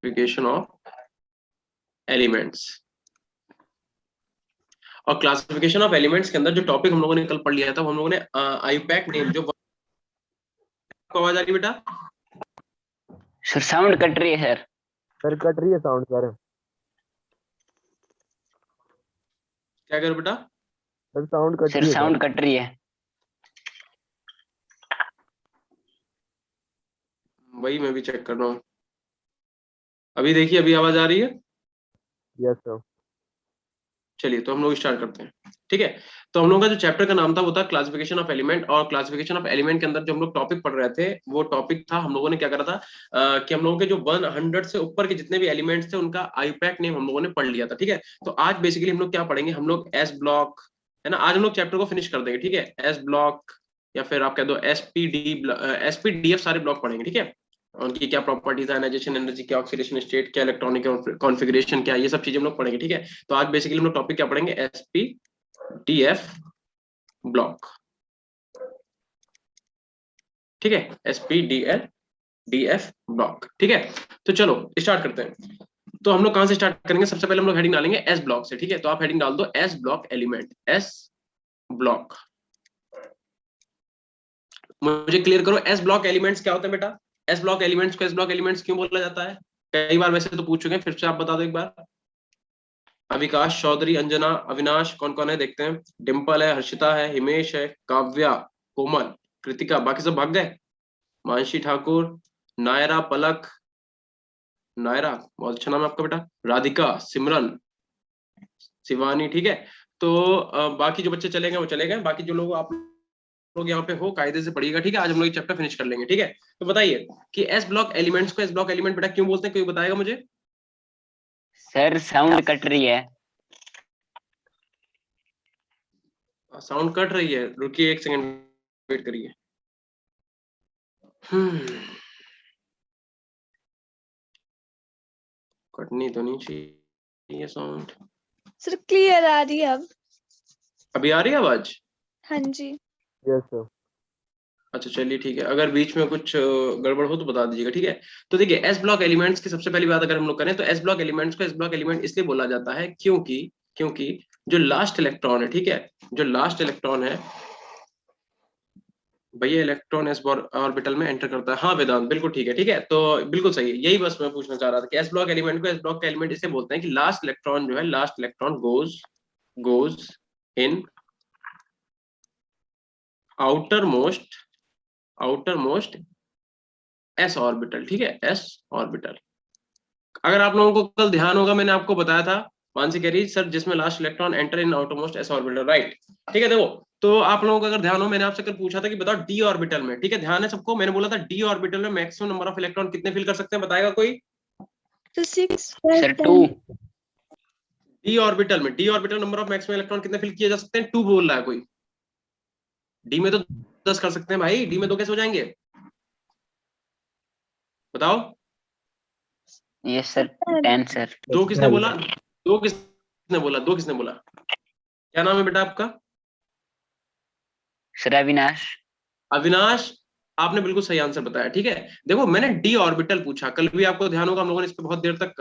Classification of elements. और classification of elements के अंदर जो टॉपिक हम लोगों ने कल पढ़ लिया था, हम लोगों ने आईयूपैक नेम, जो आवाज आ रही बेटा? सर साउंड कट रही है सर कट रही है साउंड सर। क्या कर बेटा? सर साउंड कट सर रही है साउंड कट रही है। वही मैं भी चेक कर रहा हूँ। अभी देखिए, अभी आवाज आ रही है? Yes sir. चलिए तो हम लोग स्टार्ट करते हैं, ठीक है। तो हम लोगों का जो चैप्टर का नाम था वो था क्लासिफिकेशन ऑफ एलिमेंट। और क्लासिफिकेशन ऑफ एलिमेंट के अंदर जो हम लोग टॉपिक पढ़ रहे थे, वो टॉपिक था, हम लोगों ने क्या करा था कि हम लोगों के जो 100 से ऊपर के जितने भी एलिमेंट्स थे उनका आईयूपैक नेम हम लोगों ने पढ़ लिया था, ठीक है। तो आज बेसिकली हम लोग क्या पढ़ेंगे, हम लोग एस ब्लॉक, है ना, आज हम लोग चैप्टर को फिनिश कर देंगे, ठीक है। एस ब्लॉक या फिर आप कह दो एसपीडीएफ सारे ब्लॉक पढ़ेंगे, ठीक है। उनकी क्या प्रॉपर्टीज है, आयनाइजेशन एनर्जी, क्या ऑक्सीडेशन स्टेट, क्या इलेक्ट्रॉनिक कॉन्फ़िगरेशन, क्या, ये सब चीजें हम लोग पढ़ेंगे, ठीक है। तो आज बेसिकली हम लोग टॉपिक क्या पढ़ेंगे, एसपीडीएफ ब्लॉक, ठीक है। एसपीडीएफ ब्लॉक, ठीक है। तो चलो स्टार्ट करते हैं। तो हम लोग कहां से स्टार्ट करेंगे? सबसे पहले हम लोग हेडिंग डालेंगे एस ब्लॉक से, ठीक है। तो आप हेडिंग डाल दो S block element, S block. मुझे क्लियर करो, एस ब्लॉक एलिमेंट्स क्या होते हैं बेटा? एस ब्लॉक एलिमेंट्स को एस ब्लॉक एलिमेंट्स क्यों बोला जाता है? कई बार वैसे तो पूछ चुके हैं, फिर से आप बता दो एक बार। अविकाश, चौधरी, अंजना, अविनाश, कौन कौन है देखते हैं। डिंपल है, हर्षिता है, हिमेश है, काव्या, कोमल, कृतिका, बाकी सब भाग गए। मानसी ठाकुर, नायरा, पलक, नायरा बहुत अच्छा नाम है आपका बेटा, राधिका, सिमरन, शिवानी, ठीक है। तो बाकी जो बच्चे चले गए वो चले गए, बाकी जो लोग आप लोग यहाँ पे हो कायदे से पढ़िएगा, ठीक है। आज हम लोग ये चैप्टर फिनिश कर लेंगे, ठीक है। तो बताइए कि एस ब्लॉक एलिमेंट्स को एस ब्लॉक एलिमेंट बेटा क्यों बोलते हैं, कोई बताएगा मुझे? सर साउंड कट रही है। साउंड कट रही है, रुकिए एक सेकंड वेट करिए। कटनी तो नहीं चाहिए साउंड। सर क्लियर आ रही है अब। अभी आ रही है आवाज? हाँ जी। Yes sir. अच्छा चलिए ठीक है, अगर बीच में कुछ गड़बड़ हो तो बता दीजिएगा, ठीक है। तो देखिए एस ब्लॉक एलिमेंट्स की सबसे पहली बात अगर हम लोग करें तो एस ब्लॉक एलिमेंट्स को एस ब्लॉक एलिमेंट इसलिए बोला जाता है क्योंकि क्योंकि जो लास्ट इलेक्ट्रॉन है, ठीक है, जो लास्ट इलेक्ट्रॉन है भैया, इलेक्ट्रॉन एस ऑर्बिटल में एंटर करता है। हाँ वेदांत बिल्कुल ठीक है, ठीक है, तो बिल्कुल सही है, यही बस मैं पूछना चाह रहा था कि एस ब्लॉक एलिमेंट को एस ब्लॉक एलिमेंट इसलिए बोलते हैं कि लास्ट इलेक्ट्रॉन जो है, last electron goes in outer most S orbital, ठीक है, एस ऑर्बिटल। अगर आप लोगों को कल ध्यान होगा, मैंने आपको बताया था, मानसी कह रही सर जिसमें last electron enter in outermost S orbital, right, ठीक है। देखो तो आप लोगों को अगर ध्यान हो, मैंने आपसे कल पूछा था कि बताओ डी ऑर्बिटल में, ठीक है, ध्यान है सबको, मैंने बोला था डी ऑर्बिटल में मैक्सिमम नंबर ऑफ इलेक्ट्रॉन कितने फिल कर सकते हैं, बताएगा कोई? तो 6 sir 2। D orbital number of maximum electron कितने फिल किए जा सकते हैं? 2 बोल रहा है कोई। डी में तो 10 कर सकते हैं भाई, डी में 2 कैसे हो जाएंगे बताओ? Yes sir 10 sir. 2 किसने बोला? 2 किसने बोला? 2 किसने बोला? क्या नाम है बेटा आपका? सर अविनाश। अविनाश, आपने बिल्कुल सही आंसर बताया, ठीक है। देखो मैंने डी ऑर्बिटल पूछा, कल भी आपको ध्यान होगा हम लोगों ने इस पे बहुत देर तक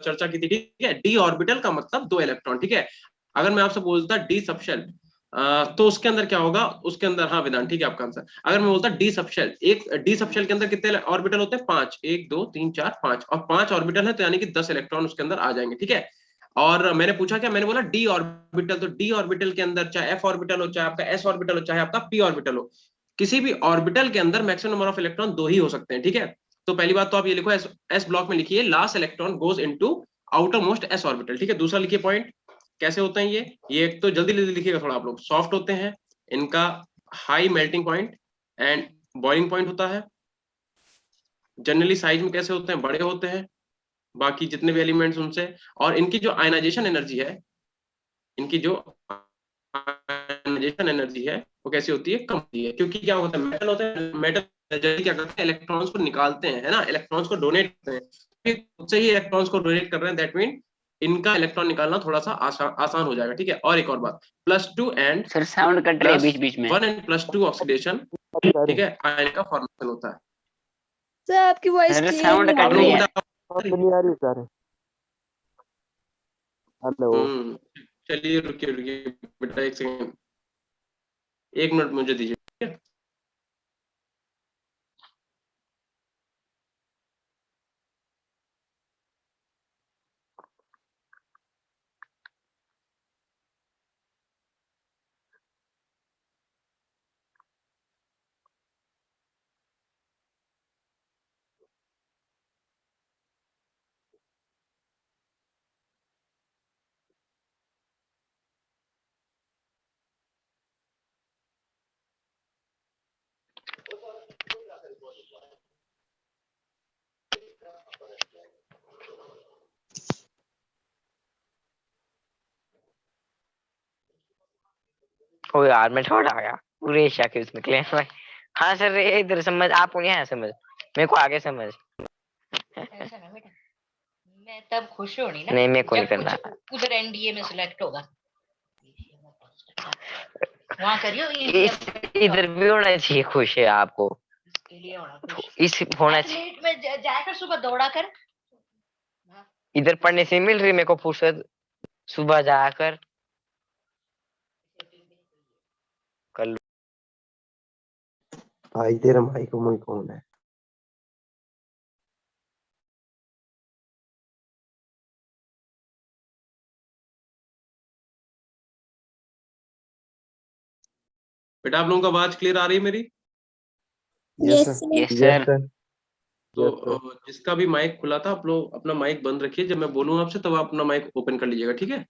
चर्चा की थी, ठीक है। डी ऑर्बिटल का मतलब 2 इलेक्ट्रॉन, ठीक है। अगर मैं आपसे बोलता डी सबशेल, तो उसके अंदर क्या होगा, उसके अंदर, हाँ वेदांत ठीक है आपका आंसर। अगर मैं बोलता डी सबशेल, एक डी सबशेल के अंदर कितने ऑर्बिटल होते हैं? 5, 1 2 3 4 5, और 5 ऑर्बिटल है तो यानी कि 10 इलेक्ट्रॉन उसके अंदर आ जाएंगे, ठीक है। और मैंने पूछा क्या, मैंने बोला डी ऑर्बिटल, तो डी ऑर्बिटल के अंदर चाहे एफ ऑर्बिटल हो, चाहे आपका एस ऑर्बिटल हो, चाहे आपका पी ऑर्बिटल हो, किसी भी ऑर्बिटल के अंदर मैक्सिमम नंबर ऑफ इलेक्ट्रॉन 2 ही हो सकते हैं, ठीक है। तो पहली बात तो आप ये लिखो, एस ब्लॉक में लिखिए last electron goes into outer most S orbital, ठीक है। दूसरा लिखिए पॉइंट, कैसे होते हैं ये एक तो जल्दी जल्दी लिखिएगा थोड़ा, आप लोग सॉफ्ट होते हैं, इनका high melting point and boiling point होता है। जनरली साइज में कैसे होते हैं? बड़े होते हैं बाकी जितने भी एलिमेंट्स उनसे। और इनकी जो आयनाइजेशन एनर्जी है, इनकी जो आयनाइजेशन एनर्जी है वो कैसी होती है? कम होती है, क्योंकि क्या होता है, मेटल होता है, मेटल जल्दी क्या करते हैं, इलेक्ट्रॉन्स को निकालते हैं, है ना, इलेक्ट्रॉन्स को डोनेट करते हैं, खुद से ही इलेक्ट्रॉन्स को डोनेट कर रहे हैं, दैट मीन इनका इलेक्ट्रॉन निकालना थोड़ा सा आसान हो जाएगा, ठीक है। और एक और बात, +2 एंड सर साउंड कट रही है बीच बीच में। 1 एंड +2 ऑक्सीडेशन, ठीक है, आयन का फॉर्मेशन होता है। सर आपकी वॉइस सर क्लियर साउंड नहीं आ कट रही रही है। है। नहीं आ रही सर। हेलो। चलिए रुकिए रुकिए बेटा, एक सेकंड, 1 मिनट मुझे दीजिए, ठीक है? ओ यार मैं छोड़ आ गया पूरे एशिया के उसमें क्लेम भाई। हाँ सर ये इधर समझ आपको नहीं आया समझ, मेरे को आगे समझ। ऐसा ना बेटा, मैं तब खुश होनी ना नहीं मेरे को नहीं जब करना। कुछ उधर एनडीए में सिलेक्ट होगा, वहां करियो इस इधर भी होना चाहिए खुश है आपको, इसके लिए होना खुश। इस होना चाहिए। एथलीट में जाकर सुबह दौड़ा कर, इधर पढ़ने से मिल रही मेरे को फुर्सत, सुबह जाकर कल। भाई तेरा माइक मुझे कौन है? बेटा आप लोगों को आवाज क्लियर आ रही है मेरी? Yes Yes, sir. sir. Yes sir. तो जिसका भी माइक खुला था आप लोग अपना माइक बंद रखिए, जब मैं बोलूँ आपसे तब आप अपना माइक ओपन कर लीजिएगा, ठीक है?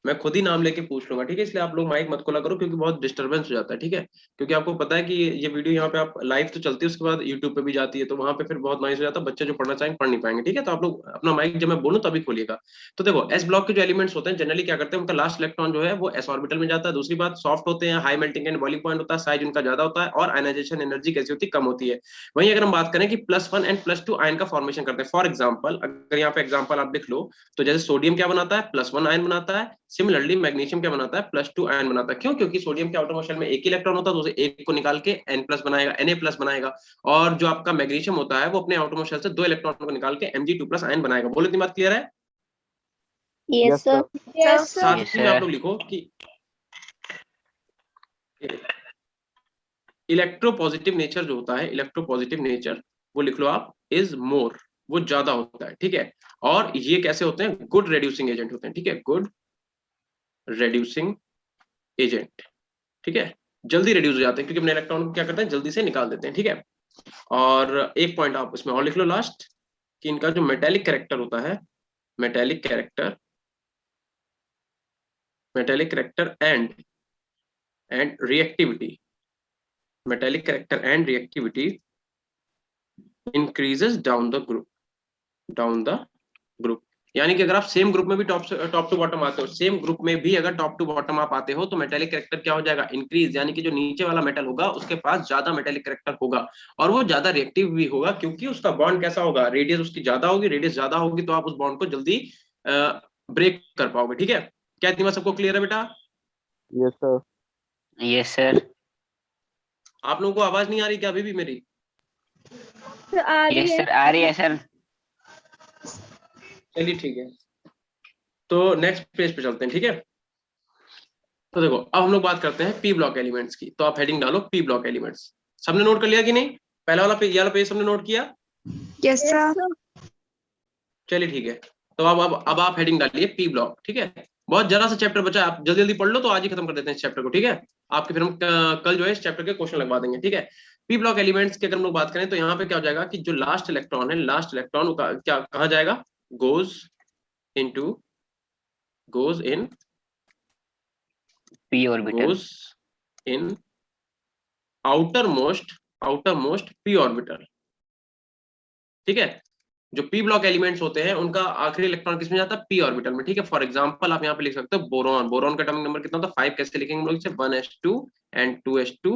मैं खुद ही नाम लेके पूछ लूंगा, ठीक है? इसलिए आप लोग माइक मत खोला करो क्योंकि बहुत डिस्टरबेंस हो जाता है, ठीक है? क्योंकि आपको पता है कि ये वीडियो यहाँ पे आप लाइव तो चलती है, उसके बाद यूट्यूब पे भी जाती है, तो वहां पे फिर बहुत नॉइस हो जाता है, बच्चे जो पढ़ना चाहेंगे पढ़ नहीं पाएंगे, ठीक है? तो आप लोग अपना माइक जब मैं बोलूँ तभी खोलिएगा। तो देखो एस ब्लॉक के जो एलिमेंट्स होते हैं जनरली क्या करते हैं, उनका लास्ट इलेक्ट्रॉन जो है वो एस ऑर्बिटल में जाता है। दूसरी बात सॉफ्ट होते हैं, high melting and boiling point होता है, साइज उनका ज्यादा होता है, और आयनाइजेशन एनर्जी कैसी होती है, कम होती है। वहीं अगर हम बात करें कि +1 एंड +2 आयन का फॉर्मेशन करते हैं, फॉर एग्जाम्पल अगर यहाँ पे एग्जाम्पल आप लिख लो, तो जैसे सोडियम क्या बनाता है, +1 आयन बनाता है। सिमिलरली मैग्नीशियम क्या बनाता है, +2 आयन बनाता है। क्यों? क्योंकि सोडियम के आउटर शेल में एक इलेक्ट्रॉन होता है, तो उसे एक को निकाल के N+ बनाएगा, Na+ बनाएगा। और जो आपका मैग्नीशियम होता है वो अपने आउटर शेल से 2 इलेक्ट्रॉन को निकाल के Mg2+ आयन बनाएगा। बोलो इतनी बात क्लियर है? Yes sir. Yes sir. साथ Yes, ही में आप sir. लोग लिखो कि इलेक्ट्रोपॉजिटिव नेचर जो होता है, इलेक्ट्रोपॉजिटिव नेचर वो लिख लो आप, इज मोर, वो ज्यादा होता है, ठीक है? और ये कैसे होते हैं, गुड रेड्यूसिंग एजेंट होते हैं, ठीक है? गुड रेड्यूसिंग एजेंट, ठीक है? जल्दी रिड्यूस हो जाते हैं क्योंकि अपने इलेक्ट्रॉन को क्या करते हैं, जल्दी से निकाल देते हैं, ठीक है? और एक पॉइंट आप इसमें और लिख लो लास्ट, कि इनका जो मेटेलिक कैरेक्टर होता है, metallic character, metallic character and reactivity, metallic character and reactivity increases down the group, down the group. यानी कि अगर आप सेम ग्रुप में भी टॉप टू बॉटम आते हो, सेम ग्रुप में भी अगर टॉप टू बॉटम आप आते हो, तो मेटेलिक कैरेक्टर क्या हो जाएगा, इंक्रीज। यानी कि जो नीचे वाला मेटल होगा उसके पास ज्यादा मेटेलिक कैरेक्टर होगा, और वो ज्यादा रिएक्टिव भी होगा, क्योंकि उसका बॉन्ड कैसा होगा, रेडियस उसकी ज्यादा होगी, रेडियस ज्यादा होगी तो आप उस बॉन्ड को जल्दी ब्रेक कर पाओगे, ठीक है? क्या इतनी बात सबको क्लियर है बेटा? Yes sir. Yes, sir. आप लोगों को आवाज नहीं आ रही क्या अभी भी मेरी? सर आ रही Yes, है। sir. आ रही है sir. चलिए ठीक है, तो नेक्स्ट पेज पे चलते हैं, ठीक है? तो देखो अब हम लोग बात करते हैं पी ब्लॉक एलिमेंट्स की। तो आप हेडिंग डालो पी ब्लॉक एलिमेंट्स। सबने नोट कर लिया कि नहीं? पहला वाला पेज, ये वाला पेज सबने नोट किया? Yes sir. चलिए ठीक है, तो अब आप हेडिंग डालिए पी ब्लॉक, ठीक है? बहुत जरा सा चैप्टर बचा है, आप जल्दी जल्दी पढ़ लो, तो आज ही खत्म कर देते हैं इस चैप्टर को, ठीक है? आपके फिर हम कल जो है इस चैप्टर के क्वेश्चन लगवा देंगे, ठीक है? पी ब्लॉक एलिमेंट्स की अगर हम लोग बात करें तो यहाँ पे क्या हो जाएगा कि जो लास्ट इलेक्ट्रॉन है, लास्ट इलेक्ट्रॉन क्या कहा जाएगा, goes in P orbital. goes in outermost p orbital, ठीक है? जो पी ब्लॉक एलिमेंट्स होते हैं उनका आखिरी इलेक्ट्रॉन किसमें जाता है, पी ऑर्बिटल में, ठीक है? फॉर एग्जांपल आप यहाँ पे लिख सकते हो बोरॉन, बोरॉन का एटॉमिक नंबर कितना होता है, 5। कैसे लिखेंगे हम लोग इसे, 1s2 and 2s2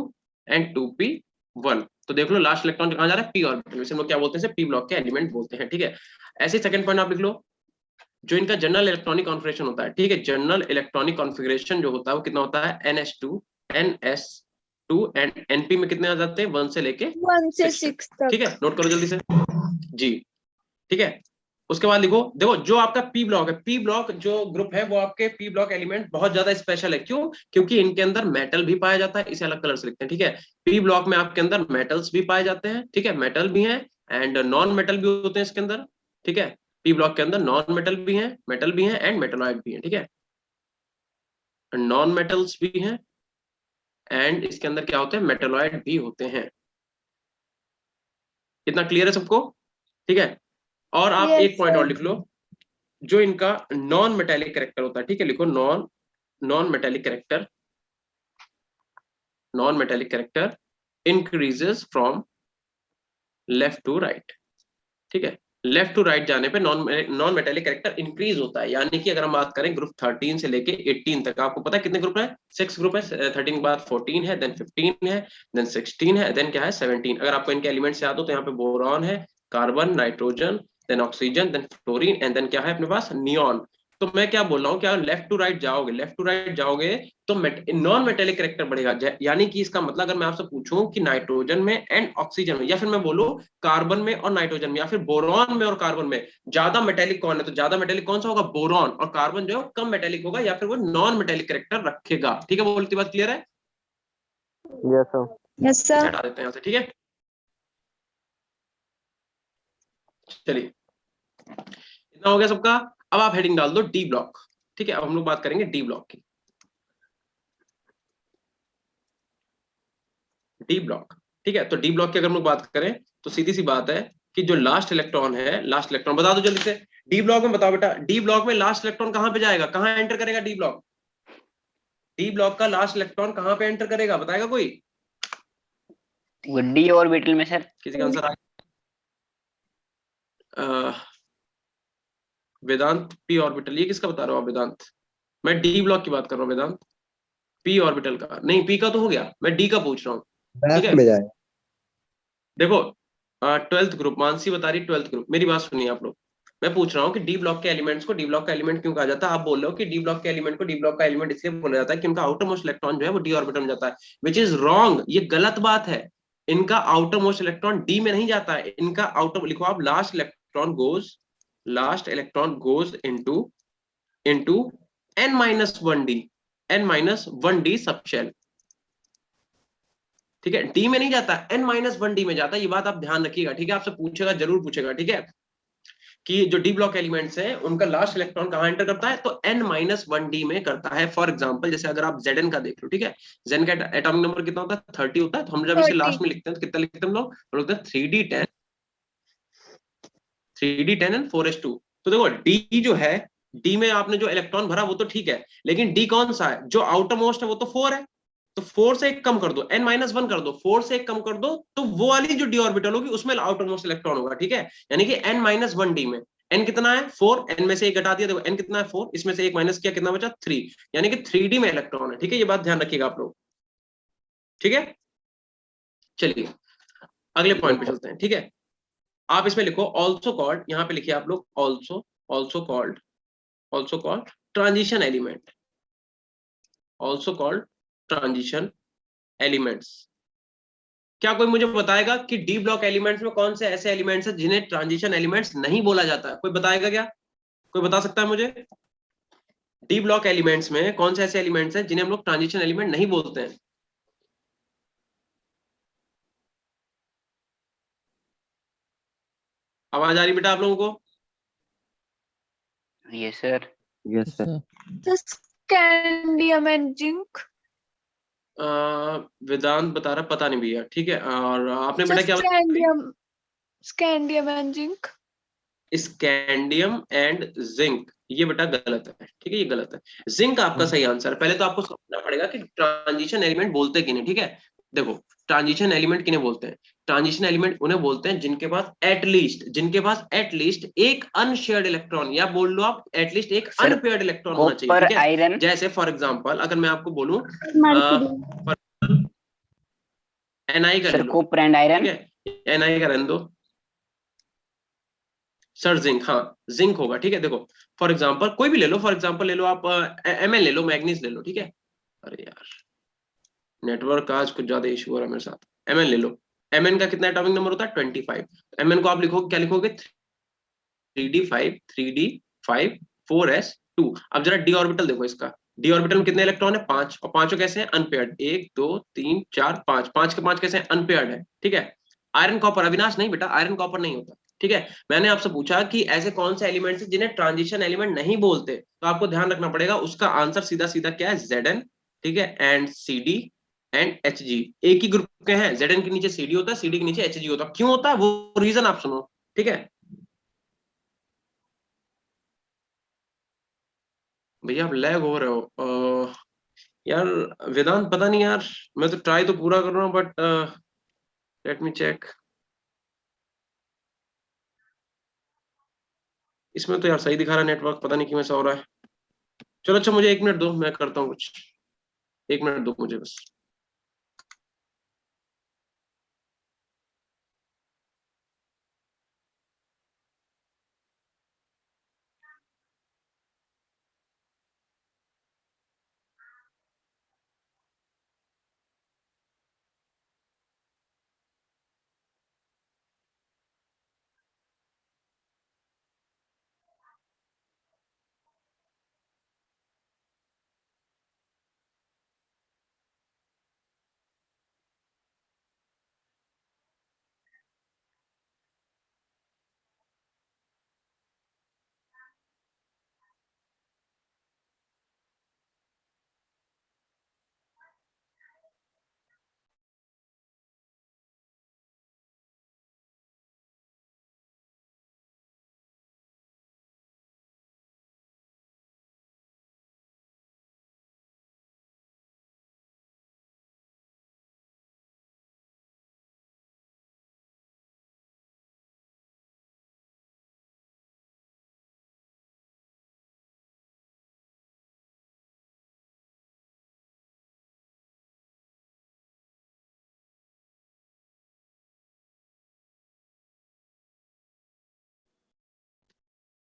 and 2p1। तो देख लो लास्ट इलेक्ट्रॉन कहाँ जा रहा है, पी ऑर्बिटल में। हम लोग क्या बोलते हैं, पी ब्लॉक के एलिमेंट बोलते हैं, ठीक है? ऐसे सेकंड पॉइंट आप लिख लो, जो इनका जनरल इलेक्ट्रॉनिक कॉन्फ़िगरेशन होता है, ठीक है? जनरल इलेक्ट्रॉनिक कॉन्फ़िगरेशन जो होता है वो कितना होता है, NH2 NS2 एंड NP में कितने आ जाते हैं, 1 से लेके 1 से 6 6 तक, ठीक तक। है? नोट करो जल्दी से जी, ठीक है? उसके बाद लिखो, देखो जो आपका पी ब्लॉक है, पी ब्लॉक जो ग्रुप है वो आपके पी ब्लॉक एलिमेंट बहुत ज्यादा स्पेशल है। क्यों? क्योंकि इनके अंदर मेटल भी पाया जाता है, इसे अलग कलर से लिखते हैं, ठीक है। पी ब्लॉक में आपके अंदर मेटल्स भी पाए जाते हैं, ठीक है, मेटल भी हैं एंड नॉन मेटल भी होते हैं इसके अंदर, ठीक है। पी ब्लॉक के अंदर नॉन मेटल भी हैं, मेटल भी हैं एंड मेटलॉइड भी हैं, ठीक है। नॉन मेटल्स भी हैं एंड इसके अंदर क्या होते हैं, मेटलॉइड भी होते हैं। इतना क्लियर है सबको? ठीक है। और आप Yes, एक पॉइंट और sir. लिख लो, जो इनका नॉन मेटेलिक कैरेक्टर होता है, ठीक है, लिखो non metallic character, non metallic character increases from left to right, ठीक है। लेफ्ट टू राइट जाने पे नॉन मेटेलिक कैरेक्टर इंक्रीज होता है। यानी कि अगर हम बात करें ग्रुप 13 से लेके 18 तक, आपको पता है कितने ग्रुप है? 6 ग्रुप है। 13 के बाद 14 है, देन 15 है, देन 16 है, देन क्या है 17। अगर आपको इनके एलिमेंट्स याद हो तो यहाँ पे बोरॉन है, carbon, nitrogen, then oxygen, then fluorine and then क्या है अपने पास, नियॉन। तो मैं क्या बोल रहा हूँ, क्या लेफ्ट टू राइट जाओगे, लेफ्ट टू राइट जाओगे तो नॉन मेटेलिक कैरेक्टर बढ़ेगा। यानी कि इसका मतलब अगर मैं आपसे पूछूं कि नाइट्रोजन में एंड ऑक्सीजन में, या फिर मैं बोलूं कार्बन में और नाइट्रोजन में, या फिर बोरॉन में और कार्बन में ज्यादा मेटेलिक कौन है, तो ज्यादा मेटेलिक कौन सा होगा? बोरॉन। और कार्बन जो है कम मेटेलिक होगा या फिर वो नॉन मेटेलिक कैरेक्टर रखेगा, ठीक है। बोलती बात क्लियर है? Yes, sir. Yes, इसे sir. हटा देते हैं यहाँ से, ठीक है। चलिए, इतना हो गया सबका। अब आप हेडिंग डाल दो डी ब्लॉक, ठीक है। अब हम लोग बात करेंगे डी ब्लॉक की। डी ब्लॉक, ठीक है। तो डी ब्लॉक की अगर हम लोग बात करें तो सीधी सी बात है कि जो लास्ट इलेक्ट्रॉन है, लास्ट इलेक्ट्रॉन बता दो जल्दी से। डी ब्लॉक में बताओ बेटा, डी ब्लॉक में लास्ट इलेक्ट्रॉन कहां पे जाएगा, कहां एंटर करेगा डी ब्लॉक? डी ब्लॉक का लास्ट इलेक्ट्रॉन कहां पे एंटर करेगा, बताएगा कोई? वो डी ऑर्बिटल में सर। किसी का आंसर आ वेदांत पी ऑर्बिटल, ये किसका बता रहा हूँ आप वेदांत? मैं डी ब्लॉक की बात कर रहा हूँ वेदांत, पी ऑर्बिटल का नहीं। पी का तो हो गया, मैं डी का पूछ रहा हूँ, ठीक है। में जाए। देखो 12th ग्रुप, मानसी बता रही 12th ग्रुप, मेरी बात सुनिए आप लोग। मैं पूछ रहा हूँ कि डी ब्लॉक के एलिमेंट्स को डी ब्लॉक का एलिमेंट क्यों कहा जाता है? आप बोल रहे हो कि डी ब्लॉक के एलिमेंट को डी ब्लॉक का एलिमेंट इसलिए बोला जाता है कि उनका आउटर मोस्ट इलेक्ट्रॉन जो है वो डी ऑर्बिटल में जाता है, विच इज रॉन्ग। ये गलत बात है। इनका आउटर मोस्ट इलेक्ट्रॉन डी में नहीं जाता है, इनका आउटर, लिखो आप, last electron goes into n-1 D, n-1 D subshell, ठीक है। डी में नहीं जाता, n-1 डी में जाता है। ये बात आप ध्यान रखिएगा, ठीक है। आपसे पूछेगा, जरूर पूछेगा, ठीक है, कि जो डी ब्लॉक एलिमेंट्स हैं उनका लास्ट इलेक्ट्रॉन कहां एंटर करता है, तो n-1 डी में करता है। फॉर एग्जांपल जैसे अगर आप Zn का देख लो, ठीक है, Zn का एटॉमिक नंबर कितना होता है? 30 होता है। तो हम जब इसे 30. लास्ट में लिखते हैं तो कितना लिखते हैं हम लोग? बोलते हैं 3d10 एंड 4s2। तो देखो डी जो है, डी में आपने जो इलेक्ट्रॉन भरा वो तो ठीक है, लेकिन डी कौन सा है? जो आउटर मोस्ट है वो तो 4 है। तो 4 से एक कम कर दो, n-1 कर दो, 4 से एक कम कर दो, तो वो वाली जो डी ऑर्बिटल होगी उसमें आउटर मोस्ट इलेक्ट्रॉन होगा, ठीक है। यानी कि n-1 डी में n कितना है? 4, n में से एक घटा दिया, देखो n कितना है? 4, इसमें से एक माइनस किया, कितना बचा? 3, यानी कि 3d में इलेक्ट्रॉन है, ठीक है। ये बात ध्यान रखिएगा आप लोग, ठीक है। चलिए अगले पॉइंट पे चलते हैं, ठीक है। आप इसमें लिखो ऑल्सो कॉल्ड, यहाँ पे लिखिए आप लोग also called transition element, also called transition elements. क्या कोई मुझे बताएगा कि डी ब्लॉक एलिमेंट्स में कौन से ऐसे एलिमेंट्स हैं जिन्हें ट्रांजिशन एलिमेंट्स नहीं बोला जाता? कोई बताएगा क्या? कोई बता सकता है मुझे? डी ब्लॉक एलिमेंट्स में कौन से ऐसे एलिमेंट्स हैं जिन्हें हम लोग ट्रांजिशन एलिमेंट नहीं बोलते हैं? आवाज आ रही बेटा आप लोगों को? Yes sir. Yes, sir. The scandium and zinc. वेदांत बता रहा पता नहीं भैया, ठीक है। और आपने बेटा The क्या scandium and zinc. Scandium and zinc? ये बेटा गलत है, ठीक है, ये गलत है। जिंक आपका सही आंसर है। पहले तो आपको समझना पड़ेगा कि ट्रांजिशन एलिमेंट बोलते किन्हें, ठीक है। देखो ट्रांजिशन एलिमेंट किन्हें बोलते हैं? ट्रांजिशन एलिमेंट उन्हें बोलते हैं जिनके पास एटलीस्ट एक अनशेयर्ड इलेक्ट्रॉन, या बोल लो आप एटलीस्ट एक Sir, अनपेयर्ड इलेक्ट्रॉन होना चाहिए, कॉपर, ठीक है। आयरन। जैसे फॉर एग्जांपल अगर मैं आपको बोलूं Mercury. एनआई का ले sir low, copper and iron. ठीक है, एनआई का रहने दो सर। जिंक, हाँ जिंक होगा, ठीक है। देखो फॉर एग्जांपल कोई भी ले लो, फॉर एग्जांपल ले लो आप एमएन ले लो, मैग्नीज ले लो, ठीक है। अरे यार नेटवर्क का आज कुछ ज्यादा इशू हो रहा है मेरे साथ। एमएन ले लो, एमएन का कितना एटॉमिक नंबर होता है? 25। एमएन को आप लिखोगे क्या? लिखोगे 3d5 3d5 4s2। अब जरा डी ऑर्बिटल देखो इसका, डी ऑर्बिटल में कितने इलेक्ट्रॉन है? 5, और पांचों कैसे हैं? अनपेयर्ड। 1 2 3 4 5, 5 के 5 कैसे हैं? अनपेयर्ड है, ठीक है। आयरन कॉपर, अविनाश नहीं बेटा, आयरन कॉपर नहीं होता, ठीक है। मैंने आपसे पूछा कि ऐसे कौन से एलिमेंट्स हैं जिन्हें ट्रांजिशन एलिमेंट नहीं बोलते, तो आपको ध्यान रखना पड़ेगा, उसका आंसर सीधा सीधा क्या है? Zn, ठीक है, एंड Cd एंड Hg। एक ही ग्रुप के हैं, Zn के नीचे Cd होता है, Cd के नीचे Hg होता है। क्यों होता है वो रीजन आप सुनो, ठीक है। भैया आप लैग हो रहे हो यार। वेदांत पता नहीं यार, मैं तो ट्राई तो पूरा कर रहा हूँ, बट लेट मी चेक। इसमें तो यार सही दिखा रहा है नेटवर्क, पता नहीं क्यों ऐसा हो रहा है। चलो अच्छा, मुझे 1 मिनट दो, मैं करता हूँ कुछ। 1 मिनट दो मुझे बस।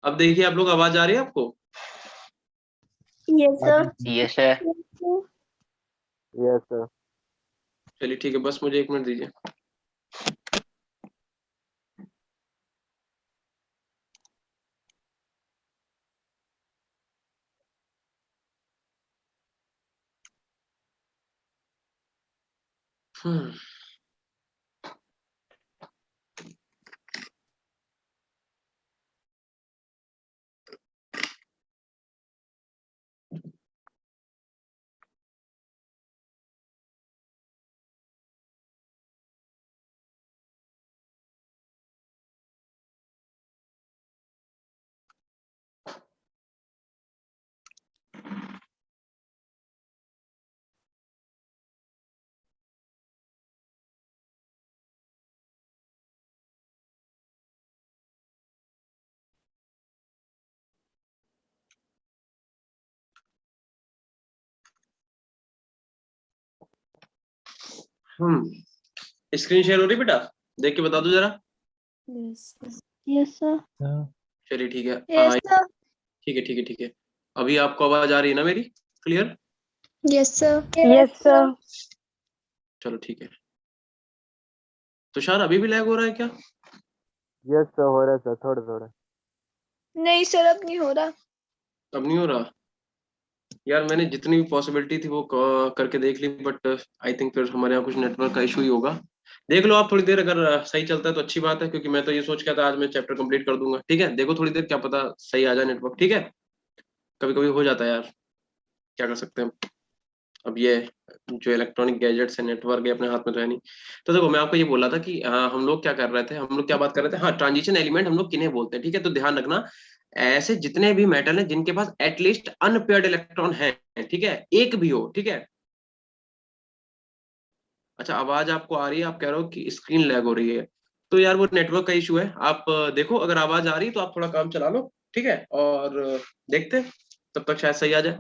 अब देखिए आप लोग, आवाज आ रही है आपको? Yes, sir. Yes sir. Yes sir. चलिए ठीक है, बस मुझे 1 मिनट दीजिए। हम्म स्क्रीन शेयर हो रही बेटा? देख के बता दो जरा। Yes, sir. चलिए ठीक है। Yes, sir. ठीक है ठीक है ठीक है। अभी आपको आवाज आ रही है ना मेरी clear? Yes, sir. Yes, sir. चलो ठीक है। तुषार अभी भी लैग हो रहा है क्या? यस सर, हो रहा है सर, थोड़ा थोड़ा। नहीं सर, अब नहीं हो रहा। अब नहीं हो रहा यार, मैंने जितनी भी पॉसिबिलिटी थी वो करके देख ली, बट आई थिंक फिर हमारे यहाँ कुछ नेटवर्क का इशू ही होगा। देख लो आप थोड़ी देर, अगर सही चलता है तो अच्छी बात है, क्योंकि मैं तो ये सोच के था आज मैं चैप्टर कंप्लीट कर दूंगा, ठीक है। देखो थोड़ी देर, क्या पता सही आ जाए नेटवर्क, ठीक है। कभी कभी हो जाता है यार, क्या कर सकते हैं अब ये जो इलेक्ट्रॉनिक गैजेट्स है, नेटवर्क है, अपने हाथ में तो है नहीं। तो देखो मैं आपको ये बोला था कि हम लोग क्या कर रहे थे, हम लोग क्या बात कर रहे थे, हाँ, ट्रांजिशन एलिमेंट हम लोग किन्हें बोलते हैं, ठीक है। तो ध्यान रखना, ऐसे जितने भी मेटल हैं जिनके पास एटलीस्ट अनपेयर्ड इलेक्ट्रॉन है, ठीक है, एक भी हो, ठीक है। अच्छा, आवाज आपको आ रही है, आप कह रहे हो कि स्क्रीन लैग हो रही है, तो यार वो नेटवर्क का इशू है। आप देखो, अगर आवाज आ रही है तो आप थोड़ा काम चला लो, ठीक है, और देखते हैं, तब तक शायद सही आ जाए।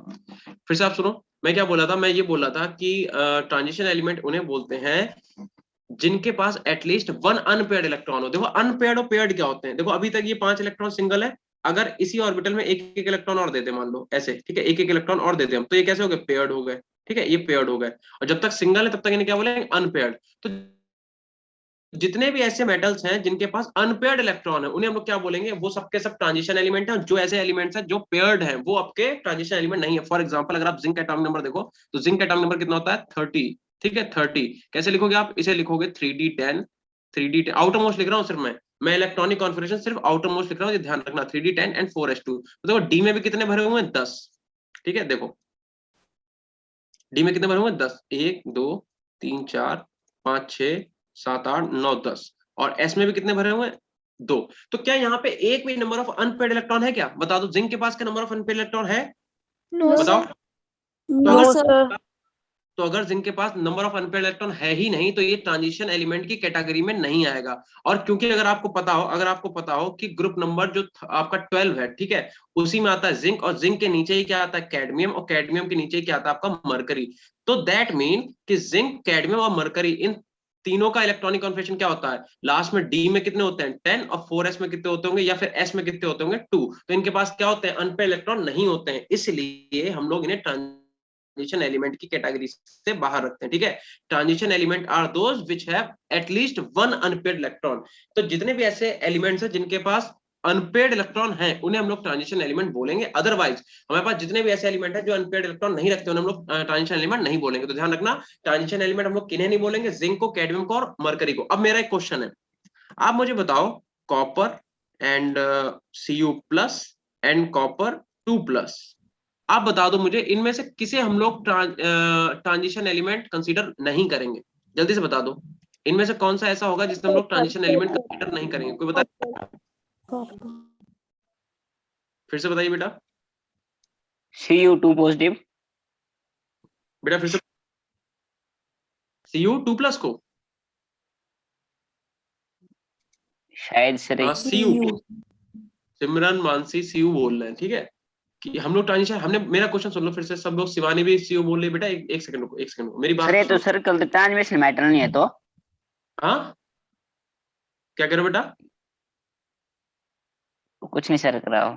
फिर से आप सुनो, मैं क्या बोला था, मैं ये बोला था कि ट्रांजिशन एलिमेंट उन्हें बोलते हैं जिनके पास एटलीस्ट 1 अनपेयर्ड इलेक्ट्रॉन हो। देखो अनपेयर्ड और पेयर्ड क्या होते हैं, देखो अभी तक ये 5 इलेक्ट्रॉन सिंगल है, अगर इसी ऑर्बिटल में एक एक इलेक्ट्रॉन और देते, मान लो ऐसे, ठीक है, एक एक इलेक्ट्रॉन और देते हम, तो ये कैसे हो गए? पेयर्ड हो गए, ठीक है, ये पेयर्ड हो गए। और जब तक सिंगल है तब तक इन्हें क्या बोलेंगे? अनपेयर्ड। तो जितने भी ऐसे मेटल्स हैं जिनके पास अनपेयर्ड इलेक्ट्रॉन है उन्हें हम लोग क्या बोलेंगे, वो सबके सब ट्रांजिशन एलिमेंट हैं। जो ऐसे एलिमेंट्स हैं जो पेयर्ड हैं वो आपके ट्रांजिशन एलिमेंट नहीं है। फॉर एग्जांपल अगर आप जिंक एटॉमिक नंबर देखो तो जिंक एटॉमिक नंबर कितना होता है 30, ठीक है 30। कैसे लिखोगे आप, इसे लिखोगे 3d10, 3d10 आउटर मोस्ट लिख रहा हूँ सिर्फ मैं इलेक्ट्रॉनिक कॉन्फ़िगरेशन सिर्फ आउटर मोस्ट लिख रहा हूँ, ये ध्यान रखना 3d10 एंड 4s2। तो देखो डी में भी कितने भरे हुए हैं 10, ठीक है देखो डी में कितने भरे हुए हैं 10, 1 2 3 4 5 6 7 8 9 10। और एस में भी कितने भरे हुए हैं 2। तो क्या यहाँ पे एक भी नंबर ऑफ अनपेड इलेक्ट्रॉन है क्या, बता दो जिंक के पास क्या नंबर ऑफ अनपेड इलेक्ट्रॉन है, नो बताओ। No sir. तो अगर जिंक के पास नंबर ऑफ अनपेड इलेक्ट्रॉन है ही नहीं तो ये ट्रांजिशन एलिमेंट की कैटेगरी में नहीं आएगा। और क्योंकि अगर आपको पता हो कि ग्रुप नंबर जो आपका 12 है, ठीक है, उसी में आता है जिंक, और जिंक के नीचे ही क्या आता है कैडमियम, और कैडमियम के नीचे ही क्या आता है आपका मरकरी। तो दैट मीन कि जिंक, कैडमियम और मरकरी इन तीनों का इलेक्ट्रॉनिक कॉन्फ़िगरेशन क्या होता है, लास्ट में डी में कितने होते हैं 10 और 4s में कितने होते होंगे, या फिर s में कितने होते होंगे 2। तो इनके पास क्या होते हैं अनपेड इलेक्ट्रॉन नहीं होते हैं, इसलिए हम लोग इन्हें ट्रांजिशन एलिमेंट की कैटेगरी से बाहर रखते हैं, ठीक है। Transition element are those which have at least one unpaired electron. तो जितने भी ऐसे एलिमेंट्स हैं जिनके पास अनपेड इलेक्ट्रॉन है उन्हें हम लोग ट्रांजिशन एलिमेंट बोलेंगे। अदरवाइज हमारे पास जितने भी ऐसे एलिमेंट है जो अनपेड इलेक्ट्रॉन नहीं रखते उन्हें हम लोग ट्रांजिशन एलिमेंट नहीं बोलेंगे। तो ध्यान रखना ट्रांजिशन एलिमेंट हम लोग किन्हें नहीं बोलेंगे, जिंक को, कैडमियम को और मरकरी को। अब मेरा एक क्वेश्चन है, आप मुझे बताओ copper and Cu plus and copper 2+, आप बता दो मुझे इनमें से किसे हम लोग ट्रांजिशन एलिमेंट कंसीडर नहीं करेंगे, जल्दी से बता दो। इनमें से कौन सा ऐसा होगा जिसे हम लोग ट्रांजिशन एलिमेंट कंसीडर नहीं करेंगे, कोई बता, फिर से बताइए बेटा। Cu2 positive. बेटा फिर से, Cu2+ को शायद सर हाँ Cu, सिमरन मानसी Cu बोल रहे हैं, ठीक है, कि हम लोग ट्रांजिशन, हमने, मेरा क्वेश्चन सुन लो फिर से सब लोग, शिवानी भी Cu बोल रही है बेटा, एक सेकंड रुको, एक सेकंड रुको, मेरी बात सर ये तो सुनो। सर्कल ट्रांसमिशन मैटर नहीं है तो हाँ क्या कह रहे हो बेटा, कुछ नहीं सर कराओ।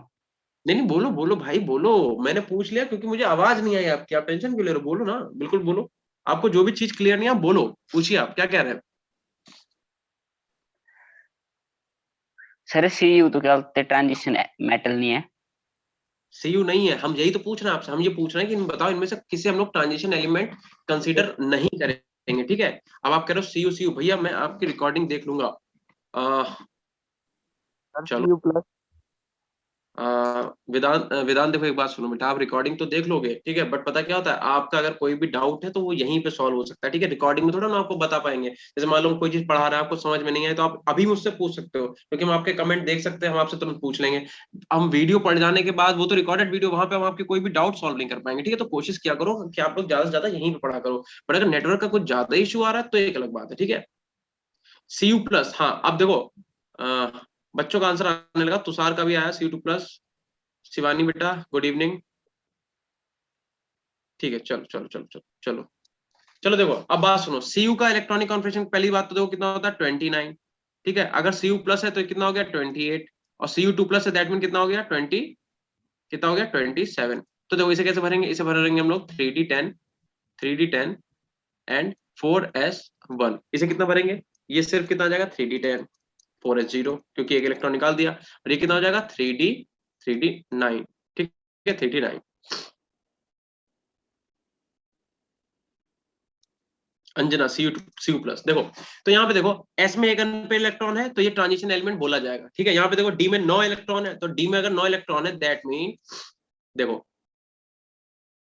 नहीं नहीं बोलो बोलो भाई बोलो, मैंने पूछ लिया क्योंकि मुझे आवाज नहीं आई आपकी, आप टेंशन क्यों ले रहे हो, बोलो ना, बिल्कुल बोलो। आपको जो भी चीज क्लियर नहीं है आप बोलो, पूछिए आप क्या कह रहे हैं। सर Cu तो क्या ट्रांजिशन मेटल नहीं है। Cu नहीं है, हम यही तो पूछ रहे हैं आपसे, हम ये पूछ रहे हैं कि बताओ इनमें से किसे हम लोग ट्रांजिशन एलिमेंट कंसीडर नहीं करेंगे, ठीक है। अब आप कह रहे हो Cu भैया मैं आपकी रिकॉर्डिंग देख लूंगा, चलो Cu प्लस। वेदांत देखो एक बात सुनो बेटा, आप रिकॉर्डिंग तो देख लोगे ठीक है, बट पता क्या होता है आपका अगर कोई भी डाउट है तो वो यहीं पे सॉल्व हो सकता है, ठीक है। रिकॉर्डिंग में थोड़ा ना आपको बता पाएंगे, जैसे मान लो कोई चीज पढ़ा रहा है आपको समझ में नहीं आए तो आप अभी मुझसे पूछ सकते हो, क्योंकि हम आपके कमेंट देख सकते हैं, हम आपसे तुरंत पूछ लेंगे। हम वीडियो पढ़ जाने के बाद वो तो रिकॉर्डेड वीडियो, वहां पे हम आपकी कोई भी डाउट सॉल्व नहीं कर पाएंगे, ठीक है। तो कोशिश किया करो कि आप लोग ज्यादा से ज्यादा यहीं पे पढ़ा करो, बट अगर नेटवर्क का कुछ ज्यादा इशू आ रहा है तो एक अलग बात है, ठीक है। Cu+, हाँ अब देखो बच्चों का आंसर आने लगा, तुषार का भी आया Cu2+, शिवानी बेटा गुड इवनिंग, ठीक है चलो चलो चलो चलो चलो चलो देखो अब बात सुनो, Cu का इलेक्ट्रॉनिक कॉन्फ़िगरेशन पहली बात तो देखो कितना होता है 29, ठीक है। अगर Cu+ है तो कितना हो गया 28, और Cu2+ है दैट मीन कितना हो गया 20, कितना हो गया 27। तो देखो इसे कैसे भरेंगे, इसे भरेंगे हम लोग 3d10, 3d10 एंड 4s1, इसे कितना भरेंगे, ये सिर्फ कितना आ जाएगा 3d10 4s0, क्योंकि एक इलेक्ट्रॉन निकाल दिया, और ये कितना हो जाएगा 3d9, ठीक है 3d9। अंजना Cu+, देखो तो यहाँ पे देखो S में एक अनपेड इलेक्ट्रॉन है तो ये ट्रांजिशन एलिमेंट बोला जाएगा, ठीक है। यहाँ पे देखो D में 9 इलेक्ट्रॉन है, तो D में अगर 9 इलेक्ट्रॉन है दैट मीन देखो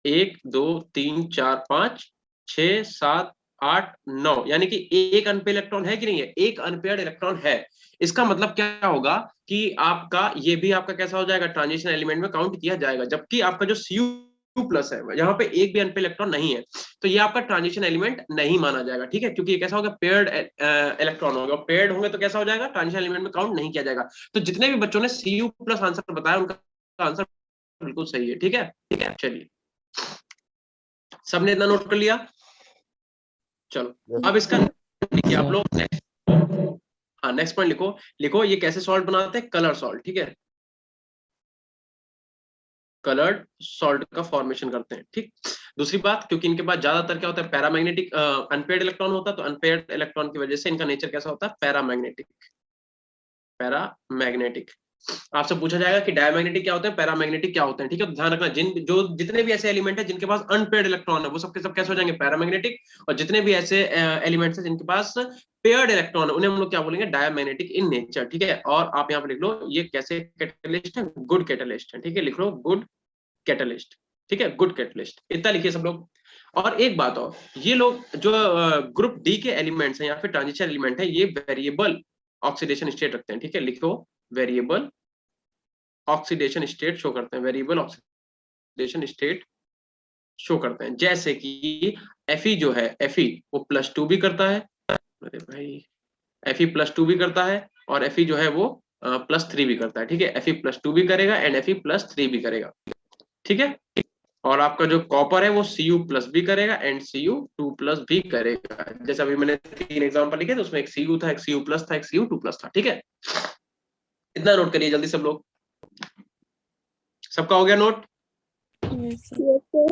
1 2 3 4 5 6 7 8 9, यानी कि एक अनपेड इलेक्ट्रॉन है कि नहीं है, एक अनपेड इलेक्ट्रॉन है। इसका मतलब क्या होगा कि आपका ये भी आपका कैसा हो जाएगा, ट्रांजिशन एलिमेंट में काउंट किया जाएगा, जबकि आपका जो Cu+ है यहाँ पे एक भी अनपेड इलेक्ट्रॉन नहीं है, तो ये आपका ट्रांजिशन एलिमेंट नहीं माना जाएगा, ठीक है, क्योंकि ये कैसा होगा पेयर्ड इलेक्ट्रॉन होगा, पेयर्ड होंगे तो कैसा हो जाएगा ट्रांजिशन एलिमेंट में काउंट नहीं किया जाएगा। तो जितने भी बच्चों ने Cu+ आंसर बताया उनका आंसर बिल्कुल सही है, ठीक है ठीक है। चलिए सबने इतना नोट कर लिया, चलो अब इसका लिखिए आप लोग नेक्स्ट, हाँ नेक्स्ट पॉइंट लिखो, लिखो ये कैसे सॉल्ट बनाते हैं, कलर सॉल्ट, ठीक है। कलर्ड सॉल्ट का फॉर्मेशन करते हैं। ठीक, दूसरी बात, क्योंकि इनके पास ज्यादातर क्या होता है, पैरामैग्नेटिक अनपेयर्ड इलेक्ट्रॉन होता है, तो अनपेयर्ड इलेक्ट्रॉन की वजह से इनका नेचर कैसा होता है, पैरामैग्नेटिक। पैरामैग्नेटिक। आपसे पूछा जाएगा कि डायमैग्नेटिक क्या होते हैं, पैरामैग्नेटिक क्या होते हैं। ठीक है, तो ध्यान रखना, जितने भी ऐसे एलिमेंट है जिनके पास अनपेयर्ड इलेक्ट्रॉन है वो सबके सब कैसे हो जाएंगे, पैरामैग्नेटिक। और जितने भी ऐसे एलिमेंट्स हैं जिनके पास पेयर्ड इलेक्ट्रॉन है उन्हें हम लोग क्या बोलेंगे, डायमैग्नेटिक इन नेचर। ठीक है, और आप यहाँ पे लिख लो ये कैसे कैटलिस्ट है, गुड कैटलिस्ट है। ठीक है, लिख लो गुड कैटलिस्ट। ठीक है, गुड कैटलिस्ट, इतना लिखिए सब लोग। और एक बात और, ये लोग जो ग्रुप डी के एलिमेंट्स हैं या फिर ट्रांजिशन एलिमेंट है, ये वेरिएबल ऑक्सीडेशन स्टेट रखते हैं। ठीक है, लिखो वेरिएबल ऑक्सीडेशन स्टेट शो करते हैं, वेरिएबल ऑक्सीडेशन स्टेट शो करते हैं। जैसे कि Fe जो है, Fe वो +2 भी करता है, अरे भाई Fe +2 भी करता है, और Fe जो है वो +3 भी करता है। ठीक है, Fe +2 भी करेगा एंड Fe +3 भी करेगा। ठीक है, और आपका जो कॉपर है वो Cu+ भी करेगा एंड Cu2+ भी करेगा। जैसे अभी मैंने 3 एग्जांपल लिखे थे, उसमें एक Cu था, एक Cu+ था, एक Cu2+ था। ठीक है, इतना नोट करिए जल्दी सब लोग। सबका हो गया नोट? Yes, sir.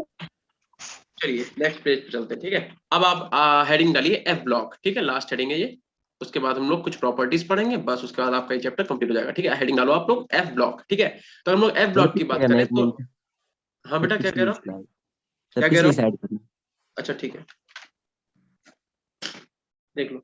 चलिए नेक्स्ट पेज पे चलते हैं। ठीक है, अब आप हेडिंग डालिए F ब्लॉक। ठीक है, लास्ट हेडिंग है ये, उसके बाद हम लोग कुछ प्रॉपर्टीज पढ़ेंगे, बस उसके बाद आपका ये चैप्टर कंप्लीट हो जाएगा। ठीक है, हेडिंग डालो आप लोग F ब्लॉक। ठीक है, तो हम लोग F ब्लॉक की बात करें तो, हाँ बेटा क्या कह रहा हूँ, क्या कह रहा हूँ? अच्छा ठीक है, देख लो।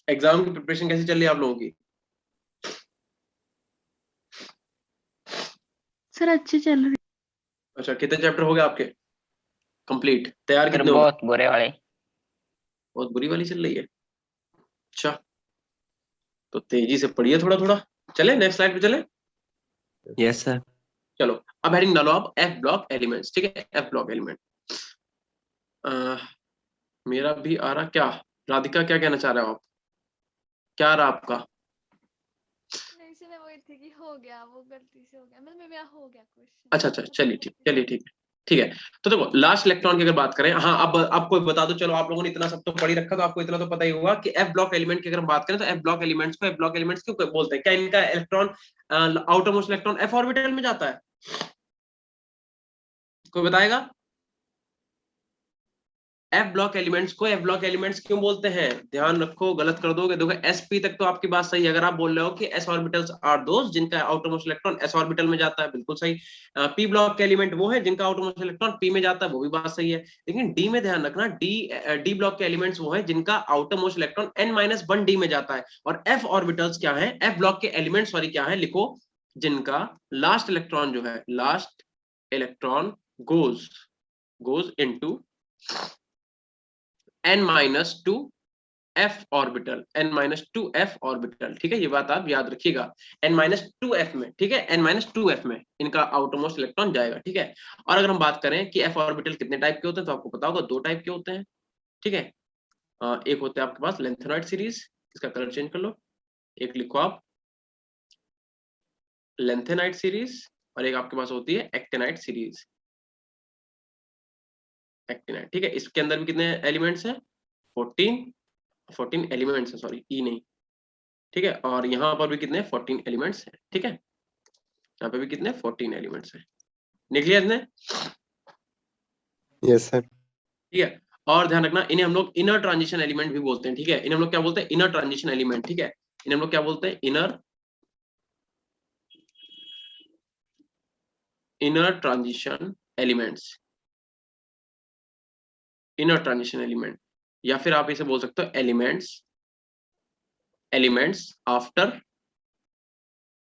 एग्जाम की प्रिपरेशन कैसी चल रही है आप लोगों की? सर अच्छी चल रही अच्छा, कितने चैप्टर हो गए आपके कंप्लीट, तैयार सर कितने हो गए? बहुत बुरे वाले। बहुत बुरी वाली चल रही है। अच्छा, तो तेजी से पढ़िए थोड़ा थोड़ा। चले नेक्स्ट स्लाइड पे चले। Yes sir. चलो, अब हेडिंग डालो आप F ब्लॉक एलिमेंट्स। ठीक है, F ब्लॉक एलिमेंट। मेरा भी आ रहा क्या, राधिका क्या कहना चाह रहे हो आप, क्या आ रहा आपका? नहीं सर, मैं वही थी कि हो गया, वो गलती से हो गया, मतलब मेरा हो गया क्वेश्चन। अच्छा अच्छा, चलिए ठीक, चलिए ठीक है, ठीक है। तो देखो लास्ट इलेक्ट्रॉन की अगर बात करें, हाँ अब आपको बता दो, चलो आप लोगों ने इतना सब तो पढ़ी रखा, तो आपको इतना तो पता ही होगा कि F ब्लॉक एलिमेंट की अगर हम बात करें तो F ब्लॉक एलिमेंट्स को F ब्लॉक एलिमेंट्स क्यों बोलते हैं? क्या इनका electron, outer most electron F orbital में जाता है? कोई बताएगा? F ब्लॉक एलिमेंट्स को F ब्लॉक एलिमेंट्स क्यों बोलते हैं? ध्यान रखो, गलत कर दोगे। देखो sp तक तो आपकी बात सही है, अगर आप बोल रहे हो कि s ऑर्बिटल्स आर दोज जिनका outer most electron s orbital में जाता है, बिल्कुल सही। p ब्लॉक के एलिमेंट वो है जिनका आउटर मोस्ट इलेक्ट्रॉन p में जाता है, वो भी बात सही है। लेकिन d में ध्यान रखना, d ब्लॉक के एलिमेंट्स वो है जिनका outer most electron n-1 d में जाता है। और f ऑर्बिटल्स क्या है, f ब्लॉक के एलिमेंट सॉरी क्या है, लिखो जिनका लास्ट इलेक्ट्रॉन जो है, last electron goes into n-2 f orbital, n-2 f orbital. ठीक है, ये बात आप याद रखिएगा, n-2 f में। ठीक है, n-2 f में इनका आउटर मोस्ट इलेक्ट्रॉन जाएगा। ठीक है, और अगर हम बात करें कि f ऑर्बिटल कितने टाइप के होते हैं, तो आपको पता होगा 2 टाइप के होते हैं। ठीक है, एक होता है आपके पास लेंथेनॉइड सीरीज, इसका कलर चेंज कर लो, एक लिखो आप लेंथेनाइट सीरीज, और एक आपके पास होती है एक्टिनाइट सीरीज। एक्टिनाइट, ठीक है, इसके अंदर भी कितने एलिमेंट्स हैं, 14 एलिमेंट्स है, सॉरी ई नहीं। ठीक है, और यहाँ पर भी कितने 14 एलिमेंट्स हैं। ठीक है, यहाँ पे भी कितने 14 एलिमेंट्स हैं। निकलिए इसने? Yes sir. ठीक है, और ध्यान रखना, इन्हें हम लोग इनर ट्रांजिशन एलिमेंट भी बोलते हैं। ठीक है, इन्हें हम लोग क्या बोलते हैं, इनर ट्रांजिशन एलिमेंट। ठीक है, इन्हें हम लोग क्या बोलते हैं, inner transition elements, inner transition element, या फिर आप इसे बोल सकते हो एलिमेंट्स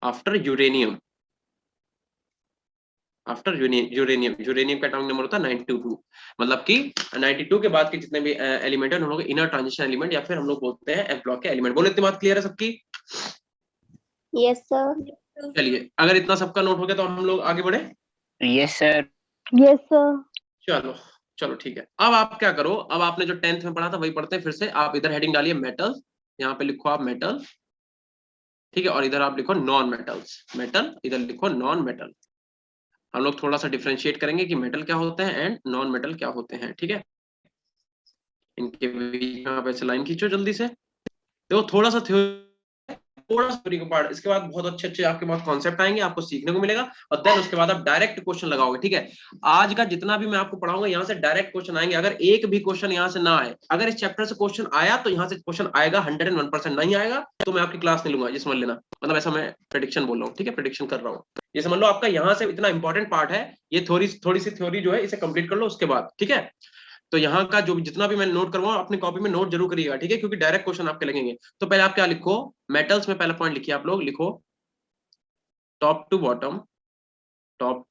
आफ्टर यूरेनियम, यूरेनियम का एटॉमिक नंबर होता है 92, मतलब कि 92 के बाद के जितने भी एलिमेंट है हम लोग इनर ट्रांजिशन एलिमेंट, या फिर हम लोग बोलते हैं F ब्लॉक के एलिमेंट। बोले इतनी बात क्लियर है सबकी? Yes sir. चलिए, अगर इतना सबका नोट हो गया तो हम लोग आगे बढ़े। Yes sir. Yes sir. चलो चलो ठीक है, अब आप क्या करो, अब आपने जो 10th में पढ़ा था वही पढ़ते हैं फिर से। आप इधर हेडिंग डालिए मेटल, यहाँ पे लिखो आप मेटल। ठीक है, और इधर आप लिखो नॉन मेटल्स, मेटल इधर लिखो नॉन मेटल। हम लोग थोड़ा सा डिफरेंशिएट करेंगे कि मेटल क्या होते हैं एंड नॉन मेटल क्या होते हैं, ठीक है। इनके बीच में आप ऐसे लाइन खींचो जल्दी से। देखो थोड़ा सा थ्योरी का पार्ट, इसके बाद बहुत अच्छे अच्छे आपके पास कॉन्सेप्ट आएंगे, आपको सीखने को मिलेगा, और देन उसके बाद आप डायरेक्ट क्वेश्चन लगाओगे, ठीक है। आज का जितना भी मैं आपको पढ़ाऊंगा यहाँ से डायरेक्ट क्वेश्चन आएंगे। अगर एक भी क्वेश्चन यहाँ से ना आए, अगर इस चैप्टर से क्वेश्चन आया तो यहाँ से क्वेश्चन आएगा 101%, नहीं आएगा तो मैं आपकी क्लास नहीं लूंगा, ये समझ लेना। मतलब ऐसा मैं प्रेडिक्शन बोल रहा हूँ, ठीक है, प्रेडिक्शन कर रहा हूँ। ये समझ लो आपका यहाँ से इतना इंपॉर्टेंट पार्ट है, ये थोड़ी सी थ्योरी जो है इसे कंप्लीट कर लो उसके बाद, ठीक है। तो यहाँ का जो जितना भी मैंने नोट करवाऊँ अपनी कॉपी में नोट जरूर करिएगा, ठीक है, क्योंकि डायरेक्ट क्वेश्चन आपके लगेंगे। तो पहले आप क्या लिखो, मेटल्स में पहला पॉइंट लिखिए आप लोग, लिखो top to bottom, top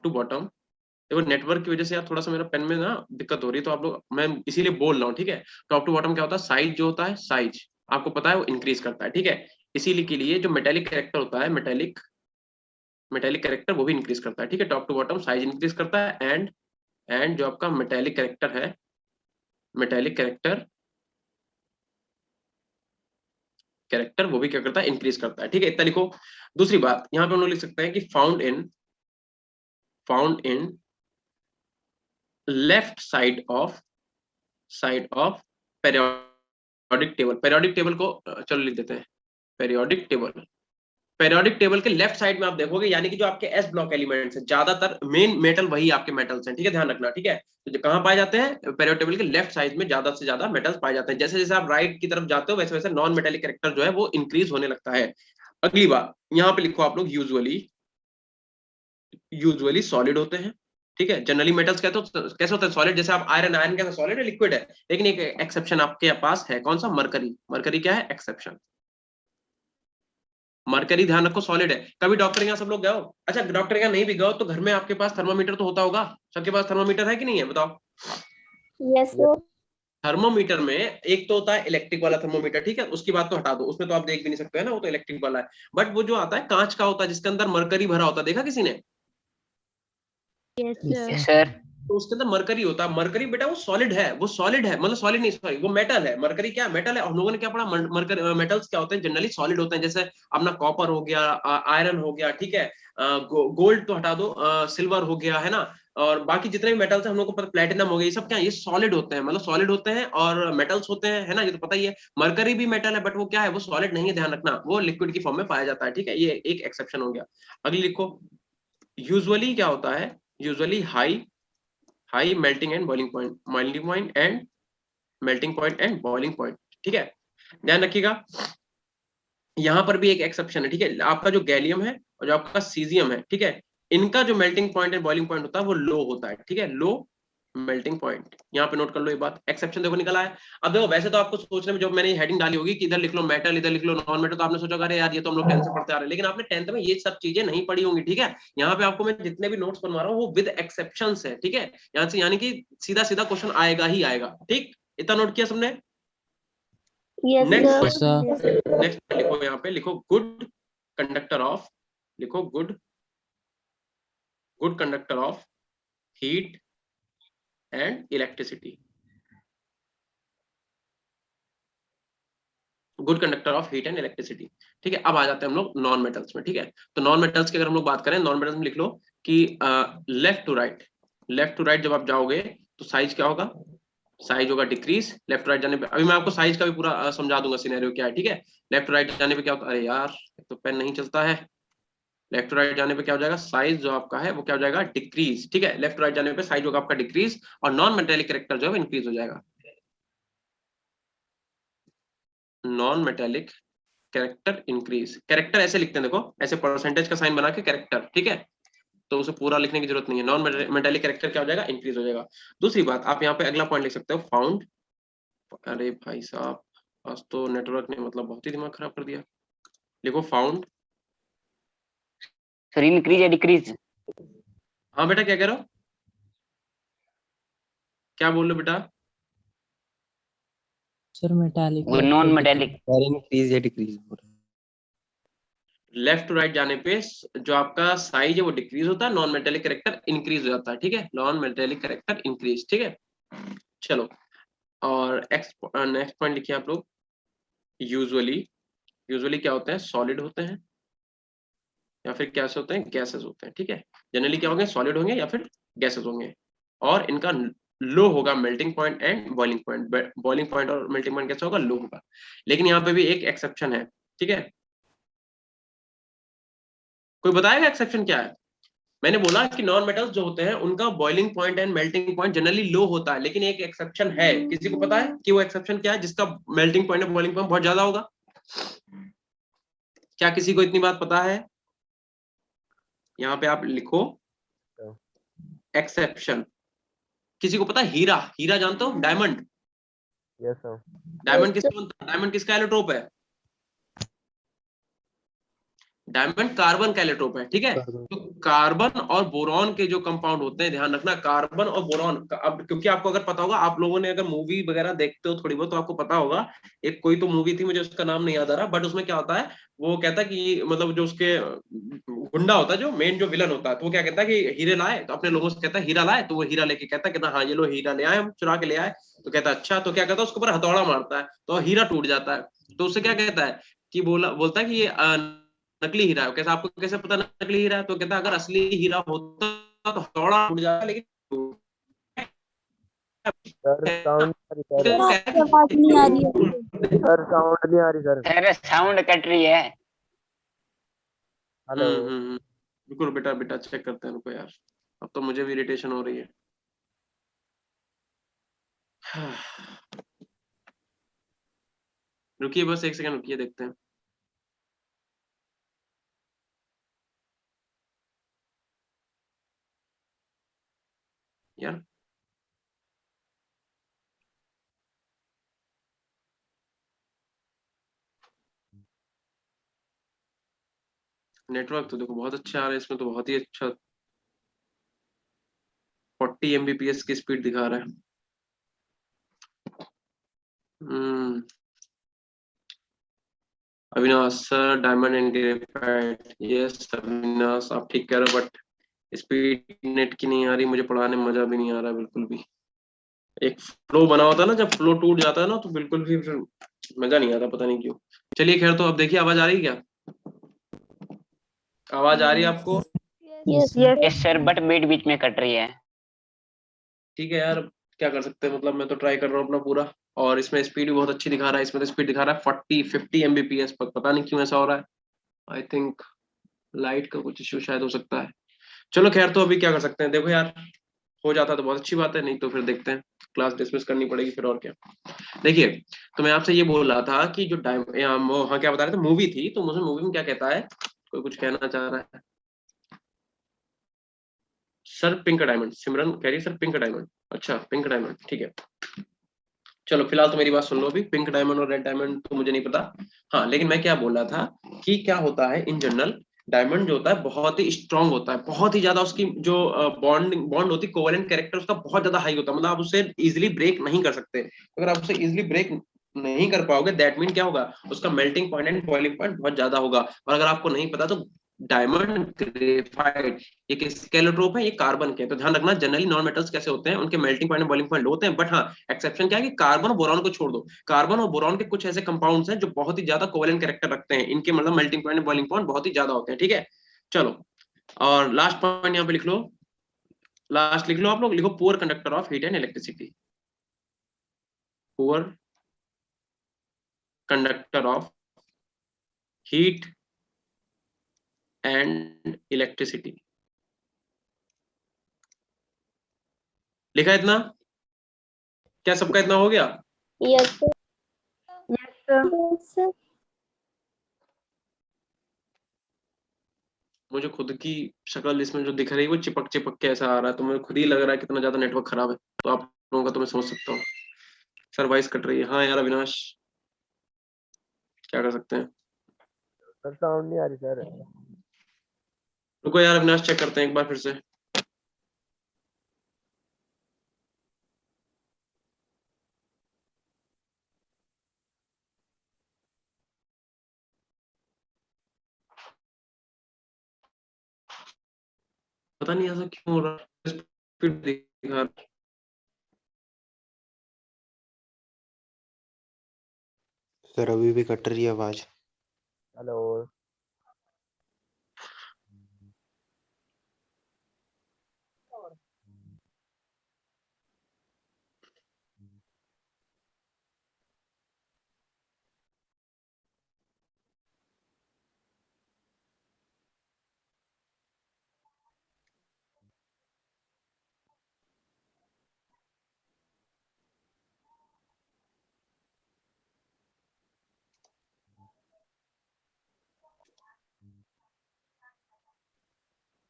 to bottom. देखो नेटवर्क की वजह से यार थोड़ा सा मेरा पेन में ना दिक्कत हो रही है, तो आप लोग, मैं इसीलिए बोल रहा हूँ, ठीक है। टॉप टू बॉटम क्या होता है, साइज जो होता है, साइज आपको पता है वो इंक्रीज करता है, ठीक है। इसीलिए के लिए जो मेटेलिक कैरेक्टर होता है, मेटेलिक कैरेक्टर वो भी इंक्रीज करता है, ठीक है। Top to bottom size increase करता है, एंड जो आपका मेटेलिक कैरेक्टर है, मेटेलिक कैरेक्टर वो भी क्या करता है, इंक्रीज करता है, ठीक है। इतना लिखो। दूसरी बात यहाँ पे हम लोग लिख सकते हैं कि found in left side of periodic table. Periodic table को चलो लिख देते हैं, पेरियोडिक टेबल के लेफ्ट साइड में आप देखोगे, यानी कि जो आपके एस ब्लॉक एलिमेंट्स हैं, ज्यादातर मेन मेटल वही आपके मेटल्स हैं, ठीक है, ध्यान रखना, ठीक है। तो कहां पाए जाते हैं, पेरियोडिक टेबल के लेफ्ट साइड में ज्यादा से ज्यादा मेटल्स पाए जाते हैं। जैसे जैसे आप राइट की तरफ जाते हो वैसे वैसे नॉन मेटेलिक कैरेक्टर जो है वो इंक्रीज होने लगता है। अगली बात यहाँ पे लिखो आप लोग, यूजुअली सॉलिड होते हैं, ठीक है। जनरली मेटल्स कहते हो कैसे होते हैं, सॉलिड। जैसे आप आयरन कैसा सॉलिड है, लिक्विड है। लेकिन एक एक्सेप्शन आपके पास है, कौन सा, मरकरी क्या है, एक्सेप्शन। मरकरी ध्यान रखो सॉलिड है। कभी डॉक्टर के यहाँ सब लोग गए हो, अच्छा डॉक्टर के यहाँ नहीं भी गए हो तो घर में आपके पास थर्मोमीटर तो होता होगा, सबके पास थर्मोमीटर है कि नहीं है, बताओ। Yes sir. थर्मोमीटर में एक तो होता है इलेक्ट्रिक वाला थर्मोमीटर, ठीक है, उसकी बात तो हटा दो, उसमें तो आप देख भी नहीं सकते है ना, वो तो इलेक्ट्रिक वाला है। बट वो जो आता है कांच का होता है, जिसके अंदर मरकरी भरा होता है, देखा किसी ने? Yes yes sir. सर। तो उसके अंदर मरकरी होता है। मरकरी बेटा वो सॉलिड है, मतलब सॉलिड नहीं, सॉरी, वो मेटल है। मरकरी क्या मेटल है। हम लोगों ने क्या पढ़ा, मरकरी मेटल्स क्या होते हैं, जनरली सॉलिड होते हैं। जैसे अपना कॉपर हो गया, आयरन हो गया, ठीक है, गोल्ड तो हटा दो, सिल्वर हो गया, है ना, और बाकी जितने भी मेटल्स हैं हम लोग को पता, प्लेटिनम हो गया, ये सब क्या है, ये सॉलिड होते हैं, मतलब सॉलिड होते हैं और मेटल्स होते हैं, है ना, ये तो पता ही है। मरकरी भी मेटल है बट वो क्या है, वो सॉलिड नहीं है, ध्यान रखना, वो लिक्विड की फॉर्म में पाया जाता है, ठीक है, ये एक एक्सेप्शन हो गया। अगली लिखो, यूजुअली क्या होता है, usually high melting and boiling point, ठीक है, ध्यान रखिएगा। यहां पर भी एक एक्सेप्शन है, ठीक है। आपका जो गैलियम है और जो आपका सीजियम है, ठीक है, इनका जो melting point and boiling point होता है वो लो होता है, ठीक है, लो मेल्टिंग पॉइंट। यहाँ पे नोट कर लो ये बात, एक्सेप्शन देखो निकला है। अब देखो वैसे तो आपको सोचने में, जब मैंने हेडिंग डाली होगी कि इधर लिख लो मेटल, इधर लिख लो नॉन मेटल, तो आपने सोचा अरे यार ये तो हम लोग 10th से पढ़ते आ रहे हैं, लेकिन आपने 10th में ये सब चीजें नहीं पढ़ी होंगी, ठीक है। यहाँ पे आपको मैं जितने भी नोट्स बनवा रहा हूँ वो विद एक्सेप्शन है, ठीक है, यहाँ से, यानी कि सीधा सीधा क्वेश्चन आएगा ही आएगा, ठीक। इतना नोट किया सबने? Yes next sir. नेक्स्ट लिखो, यहाँ पे लिखो गुड कंडक्टर ऑफ, लिखो good conductor of heat and electricity, good conductor of heat and electricity, ठीक है। अब आ जाते हैं हम लोग नॉन मेटल्स में, ठीक है। तो नॉन मेटल्स की अगर हम लोग बात करें, नॉन मेटल्स में लिख लो कि लेफ्ट टू राइट जब आप जाओगे तो साइज क्या होगा, साइज होगा डिक्रीज। लेफ्ट टू राइट जाने पे, अभी मैं आपको साइज का भी पूरा समझा दूंगा, सिनेरियो क्या है, ठीक है। लेफ्ट टू राइट जाने पे क्या होता है, अरे यार तो पेन नहीं चलता है। लेफ्ट टू राइट जाने पे क्या हो जाएगा, साइज जो आपका है वो क्या हो जाएगा, डिक्रीज, ठीक है। लेफ्ट टू राइट जाने पे साइज होगा आपका डिक्रीज, और नॉन मेटेलिक कैरेक्टर जो है वो इंक्रीज हो जाएगा। Non metallic character increase, character ऐसे लिखते हैं, देखो ऐसे परसेंटेज का साइन बना के कैरेक्टर, ठीक है, तो उसे पूरा लिखने की जरूरत नहीं है। नॉन मेटेलिक कैरेक्टर क्या हो जाएगा, इंक्रीज हो जाएगा। दूसरी बात, आप यहाँ पे अगला पॉइंट लिख सकते हो, फाउंड, अरे भाई साहब आज तो नेटवर्क ने मतलब बहुत ही दिमाग खराब कर दिया। लिखो फाउंड, सर इंक्रीज या डिक्रीज? हाँ बेटा क्या कह रहे हो, क्या बोल रहे हो बेटा? सर मेटालिक वो नॉन मेटेलिक। इंक्रीज या डिक्रीज हो रहा है। लेफ्ट टू राइट जाने पे जो आपका साइज है वो डिक्रीज होता है, नॉन मेटेलिक कैरेक्टर इंक्रीज हो जाता है, ठीक है, नॉन मेटेलिक कैरेक्टर इंक्रीज, ठीक है। चलो, और नेक्स्ट पॉइंट लिखिए आप लोग, यूजुअली क्या होते हैं, सॉलिड होते हैं, या फिर कैसे होते हैं, गैसेस होते हैं, ठीक है। जनरली क्या होंगे, सॉलिड होंगे या फिर गैसेस होंगे, और इनका लो होगा melting point and boiling point. Boiling point और मेल्टिंग पॉइंट कैसा होगा, लो होगा। लेकिन यहाँ पे भी एक एक्सेप्शन है, ठीक है। कोई बताएगा एक्सेप्शन क्या है? मैंने बोला कि नॉन मेटल्स जो होते हैं उनका boiling point and melting point generally लो होता है, लेकिन एक एक्सेप्शन है। किसी को पता है कि वो एक्सेप्शन क्या है जिसका मेल्टिंग पॉइंट और बॉइलिंग पॉइंट बहुत ज्यादा होगा? क्या किसी को इतनी बात पता है? यहाँ पे आप लिखो एक्सेप्शन। किसी को पता है? हीरा, हीरा जानते हो, डायमंड। Yes sir. डायमंड किसका बनता है? डायमंड किसका एलोट्रोप है? डायमंड कार्बन का एलोट्रोप है, ठीक है। तो कार्बन और बोरॉन के जो कंपाउंड होते हैं, ध्यान रखना, कार्बन और बोरॉन अब क्योंकि आपको अगर पता होगा, आप लोगों ने अगर मूवी वगैरह देखते हो थोड़ी बहुत तो आपको पता होगा। एक कोई तो मूवी थी, मुझे उसका नाम नहीं याद आ रहा, बट उसमें क्या होता है, वो कहता है कि मतलब जो उसके गुंडा होता है, जो मेन जो विलन होता है, तो वो क्या कहता है कि हीरे लाए, तो अपने लोगों से कहता है हीरा लाए, तो वो हीरा लेके कहता है कि हाँ ये लो हीरा ले आए, हम चुरा के ले आए। तो कहता है अच्छा, तो क्या कहता है, उसके ऊपर हथौड़ा मारता है तो हीरा टूट जाता है। तो उससे क्या कहता है कि बोलता है कि ये नकली हीरा है। कैसे, आपको कैसे पता नकली हीरा है? तो कहता है अगर असली हीरा होता तो हथौड़ा टूट जाता, लेकिन सर साउंड आ रही सर। सर आपकी आवाज नहीं आ रही है। सर साउंड नहीं आ रही सर। सर साउंड कट रही है। हेलो। बिल्कुल बेटा, बेटा चेक करते हैं, रुको यार, अब तो मुझे भी इरिटेशन हो रही है। रुकिए बस एक सेकंड रुकिए, देखते हैं। यार नेटवर्क तो देखो बहुत अच्छा आ रहा है इसमें, तो बहुत ही अच्छा 40 Mbps की स्पीड दिखा रहा है। हम्म Avinash sir, diamond and graphite, yes Avinash आप ठीक कह रहे हो, बट स्पीड नेट की नहीं आ रही, मुझे पढ़ाने में मजा भी नहीं आ रहा बिल्कुल भी। एक फ्लो बना होता है ना, जब फ्लो टूट जाता है ना तो बिल्कुल भी फिर मजा नहीं आता, पता नहीं क्यों। चलिए खैर, तो अब देखिए आवाज आ रही है क्या? आवाज आ रही है आपको? Yes yes yes sir, but बीच बीच में कट रही है। ठीक है यार, क्या कर सकते हैं, मतलब मैं तो ट्राई कर रहा हूँ अपना पूरा। और इसमें स्पीड भी बहुत अच्छी दिखा रहा है, इसमें तो स्पीड दिखा रहा है 40-50 Mbps पर, पता नहीं क्यों ऐसा हो रहा है। आई थिंक लाइट का कुछ इश्यू शायद हो सकता है। चलो खैर, तो अभी क्या कर सकते हैं, देखो यार, हो जाता तो बहुत अच्छी बात है, नहीं तो फिर देखते हैं, क्लास डिसमिस करनी पड़ेगी फिर, और क्या। देखिए, तो मैं आपसे ये बोल रहा था कि जो हाँ क्या बता रहे थे, मूवी थी, तो मुझे मूवी में क्या कहता है, कोई कुछ कहना चाह रहा है? सर पिंक डायमंड, सिमरन कह रही है सर पिंक डायमंड। अच्छा पिंक डायमंड, ठीक है। चलो फिलहाल तो मेरी बात सुन लो, अभी पिंक डायमंड और रेड डायमंड तो मुझे नहीं पता। हाँ लेकिन मैं क्या बोल रहा था कि क्या होता है इन जनरल, डायमंड जो होता है बहुत ही स्ट्रांग होता है, बहुत ही ज्यादा, उसकी जो बॉन्ड बॉन्ड होती है, कोवेलेंट कैरेक्टर उसका बहुत ज्यादा हाई होता है, मतलब आप उसे इजिली ब्रेक नहीं कर सकते। अगर आप उसे इजिली ब्रेक नहीं कर पाओगे, दैट मीन क्या होगा, उसका melting point and boiling point बहुत ज्यादा होगा। और अगर आपको नहीं पता तो डायमंड, ग्रेफाइट, ये किसके एलोट्रोप है, ये कार्बन के। तो ध्यान रखना, जनरली नॉन मेटल्स कैसे होते हैं, उनके melting point and boiling point low होते हैं, बट हाँ एक्सेप्शन क्या है कि कार्बन और बोरॉन को छोड़ दो। कार्बन और बोरॉन के कुछ ऐसे कंपाउंड्स हैं जो बहुत ही ज्यादा कोवेलेंट कैरेक्टर रखते हैं, इनके मतलब मेल्टिंग पॉइंट बॉइलिंग पॉइंट बहुत ही ज्यादा होते हैं, ठीक है। चलो, और लास्ट पॉइंट यहाँ पे लिख लो, लास्ट लिख लो, आप लोग लिखो poor conductor of heat and electricity. Poor conductor of heat and electricity. लिखा इतना? क्या सबका इतना हो गया? Yes sir. Yes sir. Yes sir. मुझे खुद की शक्ल इसमें जो दिख रही है वो चिपक चिपक के ऐसा आ रहा है, तो मुझे खुद ही लग रहा है कितना ज्यादा नेटवर्क खराब है। तो आप लोगों का तो मैं समझ सकता हूँ। सर वॉइस कट रही है, हाँ यार अविनाश, क्या कर सकते हैं। सर साउंड नहीं आ रही सर। रुको यार अविनाश, चेक करते हैं एक बार फिर से। पता नहीं ऐसा क्यों हो रहा है, स्पीड दिखा रहा है। सर अभी भी कट रही है आवाज। हेलो।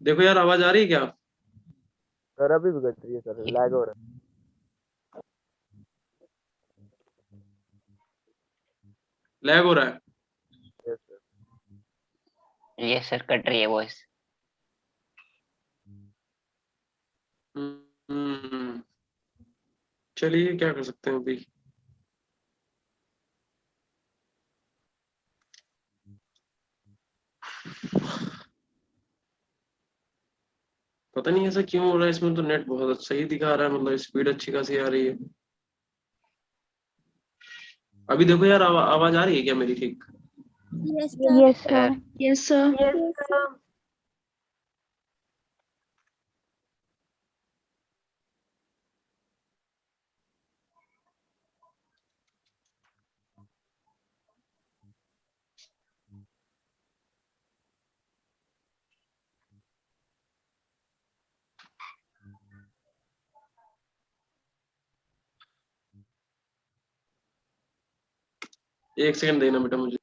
देखो यार, आवाज आ रही है क्या? सर अभी भी कट रही है सर, लैग हो रहा है। लैग हो रहा है? Yes sir. ये सर कट रही है वॉइस। हम्म, चलिए क्या कर सकते हैं अभी। पता नहीं ऐसा क्यों हो रहा है, इसमें तो नेट बहुत सही दिखा रहा है, मतलब स्पीड अच्छी खासी आ रही है। अभी देखो यार, आवाज आ रही है क्या मेरी ठीक? Yes yes sir. Sir. Yes sir. Yes sir. एक सेकंड देना बेटा मुझे।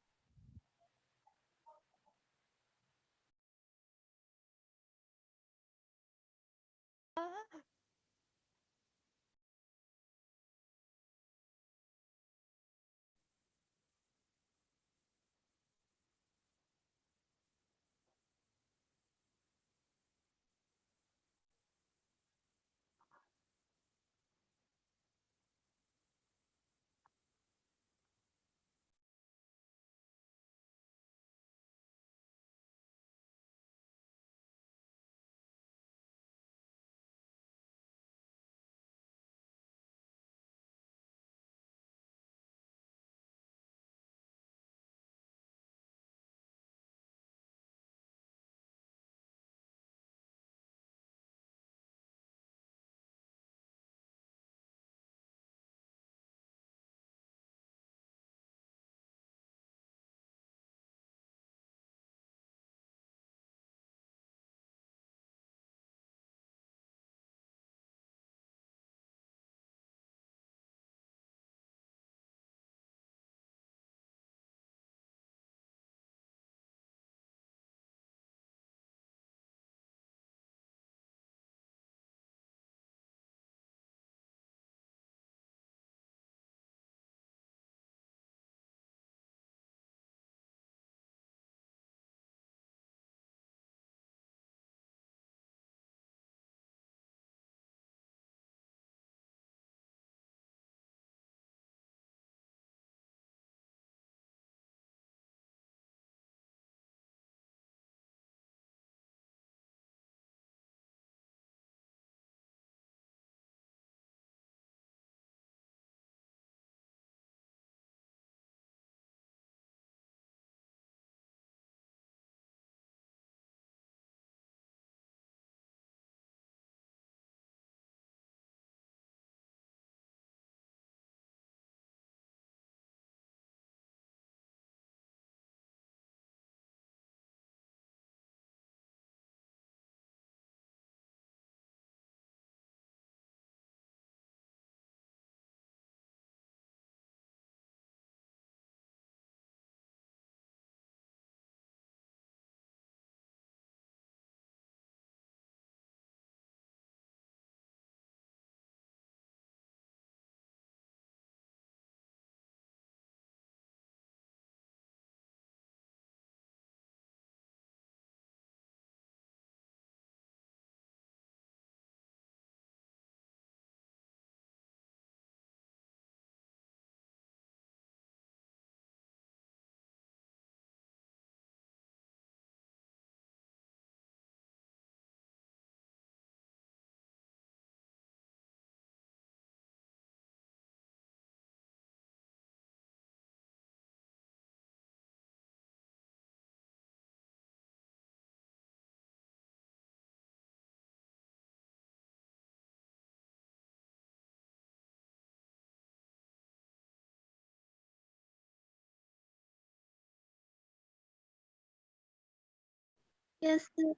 Yes sir.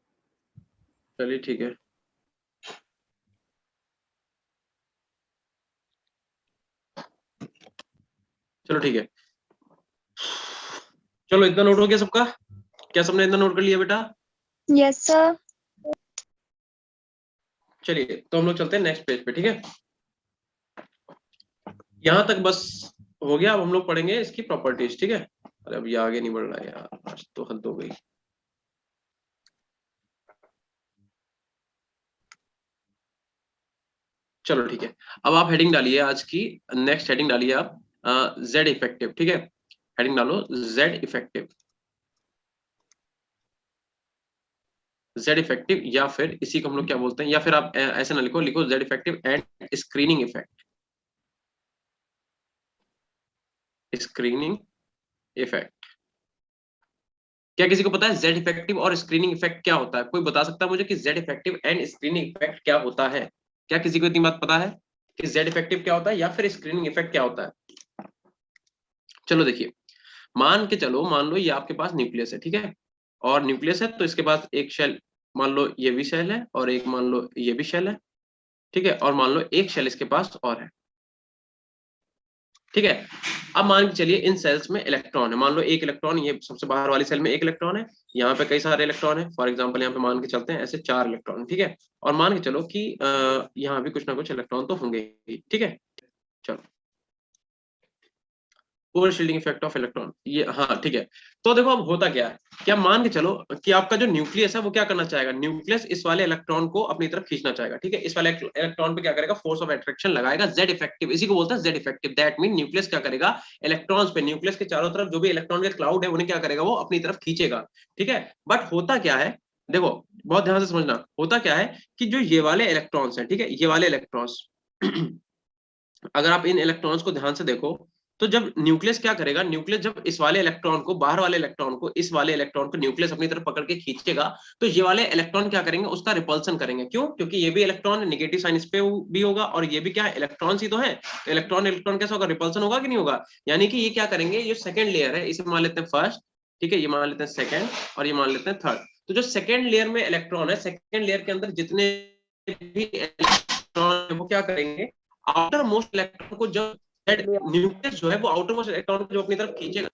चलिए ठीक है। चलो ठीक है। चलो इतना नोट हो गया सबका? क्या सबने इतना नोट कर लिया बेटा? Yes sir. चलिए तो हम लोग चलते हैं नेक्स्ट पेज पे, ठीक है। यहां तक बस हो गया। अब हम लोग पढ़ेंगे इसकी प्रॉपर्टीज, ठीक है। अरे अब ये आगे नहीं बढ़ रहा है यार, आज तो हद हो गई। चलो ठीक है, अब आप हेडिंग डालिए आज की। नेक्स्ट हेडिंग डालिए आप जेड इफेक्टिव, ठीक है। हेडिंग डालो जेड इफेक्टिव, जेड इफेक्टिव, या फिर इसी को हम लोग क्या बोलते हैं, या फिर आप ऐसे ना लिखो, लिखो Z effective and screening effect. Screening effect, क्या किसी को पता है जेड इफेक्टिव और स्क्रीनिंग इफेक्ट क्या होता है? कोई बता सकता है मुझे कि Z effective and screening effect क्या होता है? क्या किसी को इतनी बात पता है कि जेड इफेक्टिव क्या होता है या फिर स्क्रीनिंग इफेक्ट क्या होता है? चलो देखिए, मान के चलो, मान लो ये आपके पास न्यूक्लियस है, ठीक है। और न्यूक्लियस है तो इसके पास एक शेल, मान लो ये भी शेल है, और एक मान लो ये भी शेल है, ठीक है। और मान लो एक शेल इसके पास और है, ठीक है। अब मान के चलिए इन सेल्स में इलेक्ट्रॉन है, मान लो एक इलेक्ट्रॉन, ये सबसे बाहर वाली सेल में एक इलेक्ट्रॉन है, यहाँ पे कई सारे इलेक्ट्रॉन है। फॉर एग्जांपल यहाँ पे मान के चलते हैं ऐसे 4 इलेक्ट्रॉन, ठीक है। और मान के चलो कि यहाँ भी कुछ ना कुछ इलेक्ट्रॉन तो होंगे ही, ठीक है। चलो, polar shielding effect of electron, ये हाँ ठीक है। तो देखो अब होता क्या है, क्या मान के चलो कि आपका जो न्यूक्लियस है वो क्या करना चाहेगा, न्यूक्लियस इस वाले इलेक्ट्रॉन को अपनी तरफ खींचना चाहेगा, ठीक है। इस वाले इलेक्ट्रॉन पे क्या करेगा, फोर्स ऑफ अट्रैक्शन लगाएगा, जेड इफेक्टिव, इसी को बोलते हैं Z effective. That mean nucleus क्या करेगा, इलेक्ट्रॉन्स पे, न्यूक्लियस के चारों तरफ जो भी इलेक्ट्रॉन के क्लाउड है उन्हें क्या करेगा, वो अपनी तरफ खींचेगा, ठीक है। बट होता क्या है, देखो बहुत ध्यान से समझना, होता क्या है कि जो ये वाले इलेक्ट्रॉन्स हैं, ठीक है, ये वाले इलेक्ट्रॉन्स अगर आप इन इलेक्ट्रॉन्स को ध्यान से देखो, तो जब न्यूक्लियस क्या करेगा, न्यूक्लियस जब इस वाले इलेक्ट्रॉन को, बाहर वाले इलेक्ट्रॉन को, इस वाले इलेक्ट्रॉन को न्यूक्लियस अपनी तरफ पकड़ के खींचेगा, तो ये वाले इलेक्ट्रॉन क्या करेंगे, उसका रिपल्सन करेंगे। क्यों? क्योंकि ये भी इलेक्ट्रॉन, नेगेटिव साइन इस पे भी होगा, और ये भी क्या है, इलेक्ट्रॉन ही तो है। तो इलेक्ट्रॉन इलेक्ट्रॉन कैसा होगा, रिपल्सन होगा कि नहीं होगा। यानी कि ये क्या करेंगे, ये सेकंड लेयर है, इसे मान लेते हैं फर्स्ट, ठीक है, ये मान लेते हैं सेकंड, और ये मान लेते हैं थर्ड। तो जो सेकंड लेयर में इलेक्ट्रॉन है, सेकंड लेयर के अंदर जितने भी इलेक्ट्रॉन है वो क्या करेंगे, आउटर मोस्ट इलेक्ट्रॉन को, जब न्यूक्लियस जो है वो आउटर मोस्ट इलेक्ट्रॉन को जो अपनी तरफ खींचेगा,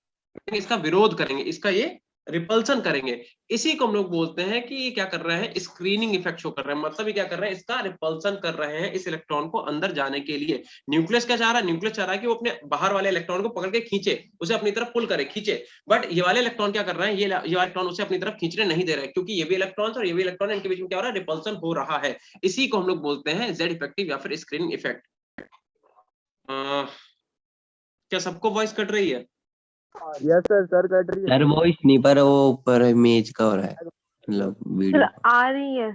इसका विरोध करेंगे, इसका ये रिपल्सन करेंगे। इसी को हम लोग बोलते हैं कि ये क्या कर रहे हैं, स्क्रीनिंग इफेक्ट शो कर रहे हैं। मतलब ये क्या कर रहे हैं, इसका रिपल्सन कर रहे हैं इस इलेक्ट्रॉन को अंदर जाने के लिए। न्यूक्लियस क्या चाह रहा है, न्यूक्लियस चाह रहा है कि वो अपने बाहर वाले इलेक्ट्रॉन को पकड़ के खींचे, उसे अपनी तरफ पुल करे, खींचे। बट ये वाले इलेक्ट्रॉन क्या कर रहे हैं, ये इलेक्ट्रॉन उसे अपनी तरफ खींचने नहीं दे रहे, क्योंकि ये भी इलेक्ट्रॉन और ये भी इलेक्ट्रॉन, इनके बीच में क्या हो रहा है, रिपल्सन हो रहा है। इसी को हम लोग बोलते हैं जेड इफेक्टिव या फिर स्क्रीनिंग इफेक्ट। क्या सबको वॉइस कट रही है? यस सर, सर कट रही है सर वॉइस नहीं, पर वो ऊपर इमेज का हो रहा है, मतलब सर वीडियो। आ रही है।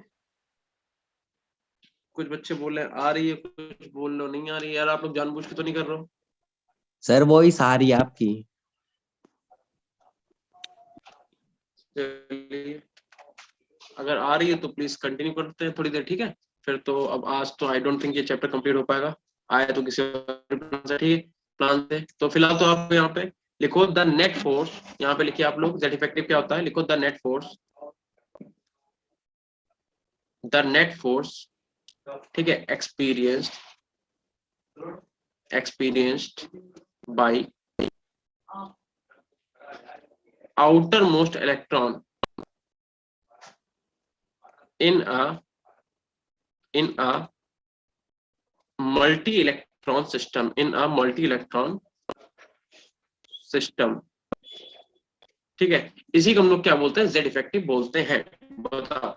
कुछ बच्चे बोल रहे हैं आ रही है, कुछ बोल रहे हो नहीं आ रही है। यार आप लोग जानबूझ के तो नहीं कर रहे हो? सर वॉइस आ रही है आपकी। चलिए, अगर आ रही है तो प्लीज कंटिन्यू करते हैं थोड़ी देर, ठीक है। फिर तो अब आज तो आई डोंट थिंक ये चैप्टर कंप्लीट हो पाएगा, आया तो किसी प्लान से, ठीक है, प्लान से। तो फिलहाल तो आप यहाँ पे लिखो द नेट फोर्स, यहाँ पे लिखिए आप लोग जेड इफेक्टिव क्या होता है, लिखो the net force, the net force, ठीक है, experienced by outermost electron in a multi-electron system, ठीक है। इसी को हम लोग क्या बोलते हैं, जेड इफेक्टिव बोलते हैं। बताओ,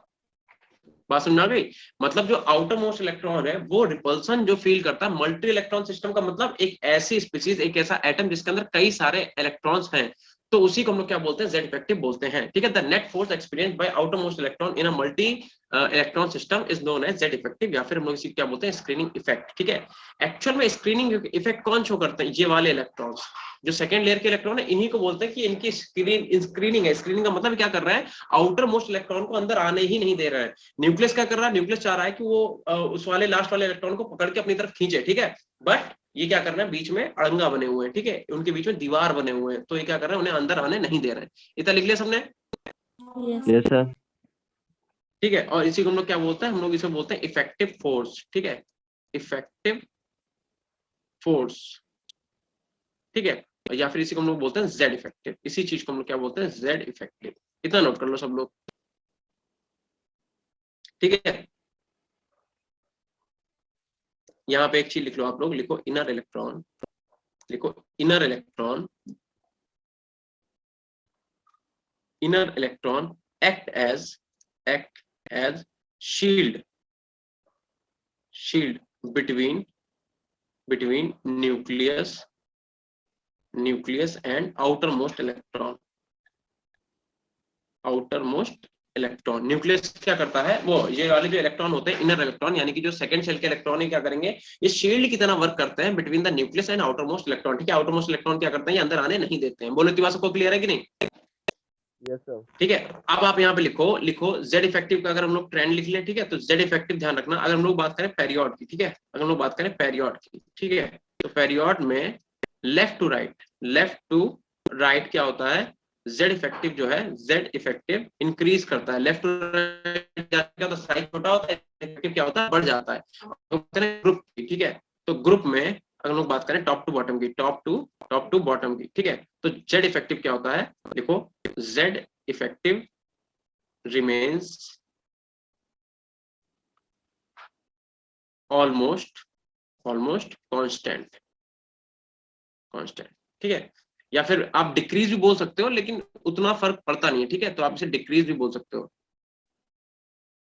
बात समझ आ गई? मतलब जो आउटर मोस्ट इलेक्ट्रॉन है वो रिपल्सन जो फील करता है, मल्टी इलेक्ट्रॉन सिस्टम का मतलब एक ऐसी स्पीसीज, एक ऐसा एटम जिसके अंदर कई सारे इलेक्ट्रॉन्स हैं, तो उसी को हम लोग क्या बोलते हैं, जेड इफेक्टिव बोलते हैं, ठीक है। The net force experienced by outermost electron in a multi electron system is known as Z effective, या फिर हम लोग इसी क्या बोलते हैं, स्क्रीनिंग इफेक्ट, ठीक है। एक्चुअल में स्क्रीनिंग इफेक्ट कौन शो करते हैं, ये वाले इलेक्ट्रॉन्स, जो सेकंड लेयर के इलेक्ट्रॉन है, इन्हीं को बोलते हैं कि इनकी स्क्रीनिंग है। स्क्रीनिंग का मतलब क्या कर रहा है, आउटर मोस्ट इलेक्ट्रॉन को अंदर आने ही नहीं दे रहा है। न्यूक्लियस क्या कर रहा है, न्यूक्लियस चाह रहा है कि वो उस वाले लास्ट वाले इलेक्ट्रॉन को पकड़ के अपनी तरफ खींचे, ठीक है। बट ये क्या कर रहे हैं, बीच में अड़ंगा बने हुए हैं, ठीक है, उनके बीच में दीवार बने हुए हैं, तो ये क्या कर रहे हैं, उन्हें अंदर आने नहीं दे रहे हैं। इतना लिख लिया सबने? Yes sir. ठीक है। और इसी को हम लोग क्या बोलते हैं, हम लोग इसे बोलते हैं इफेक्टिव फोर्स, ठीक है, इफेक्टिव फोर्स, ठीक है। या फिर इसी को हम लोग बोलते हैं जेड इफेक्टिव। इसी चीज को हम लोग क्या बोलते हैं, जेड इफेक्टिव। इतना नोट कर लो सब लोग, ठीक है। यहाँ पे एक चीज लिख लो आप लोग, लिखो इनर इलेक्ट्रॉन, लिखो inner electron, inner electron act as shield between nucleus and outermost electron. Nucleus क्या करता है, वो ये वाले जो इलेक्ट्रॉन होते हैं इनर इलेक्ट्रॉन, यानी कि जो सेकंड शेल के इलेक्ट्रॉन है, क्या करेंगे, ये शील्ड की तरह वर्क करते हैं between the nucleus and outermost electron. ठीक है, आउटर मोस्ट इलेक्ट्रॉन क्या करते हैं, ये अंदर आने नहीं देते हैं। बोलो इतनी बात सबको क्लियर है कि नहीं? Yes sir. ठीक है, अब आप यहाँ पे लिखो जेड इफेक्टिव का अगर हम लोग ट्रेंड लिख लें, ठीक है, तो जेड इफेक्टिव ध्यान रखना। अगर हम लोग बात करें पेरियोड की, ठीक है, अगर हम लोग बात करें पेरियोड की, ठीक है, तो पेरियोड में लेफ्ट टू राइट क्या होता है, जेड इफेक्टिव जो है, जेड इफेक्टिव इंक्रीज करता है। लेफ्ट टू राइट क्या होता है, साइज छोटा होता है, इफेक्टिव क्या होता है, बढ़ जाता है। तो ग्रुप की, ठीक है, तो ग्रुप में अगर हम लोग बात करें टॉप टू बॉटम की, टॉप टू बॉटम की, ठीक है, तो जेड इफेक्टिव क्या होता है, देखो Z effective remains almost constant, ठीक है, या फिर आप डिक्रीज भी बोल सकते हो, लेकिन उतना फर्क पड़ता नहीं है, ठीक है, तो आप इसे डिक्रीज भी बोल सकते हो,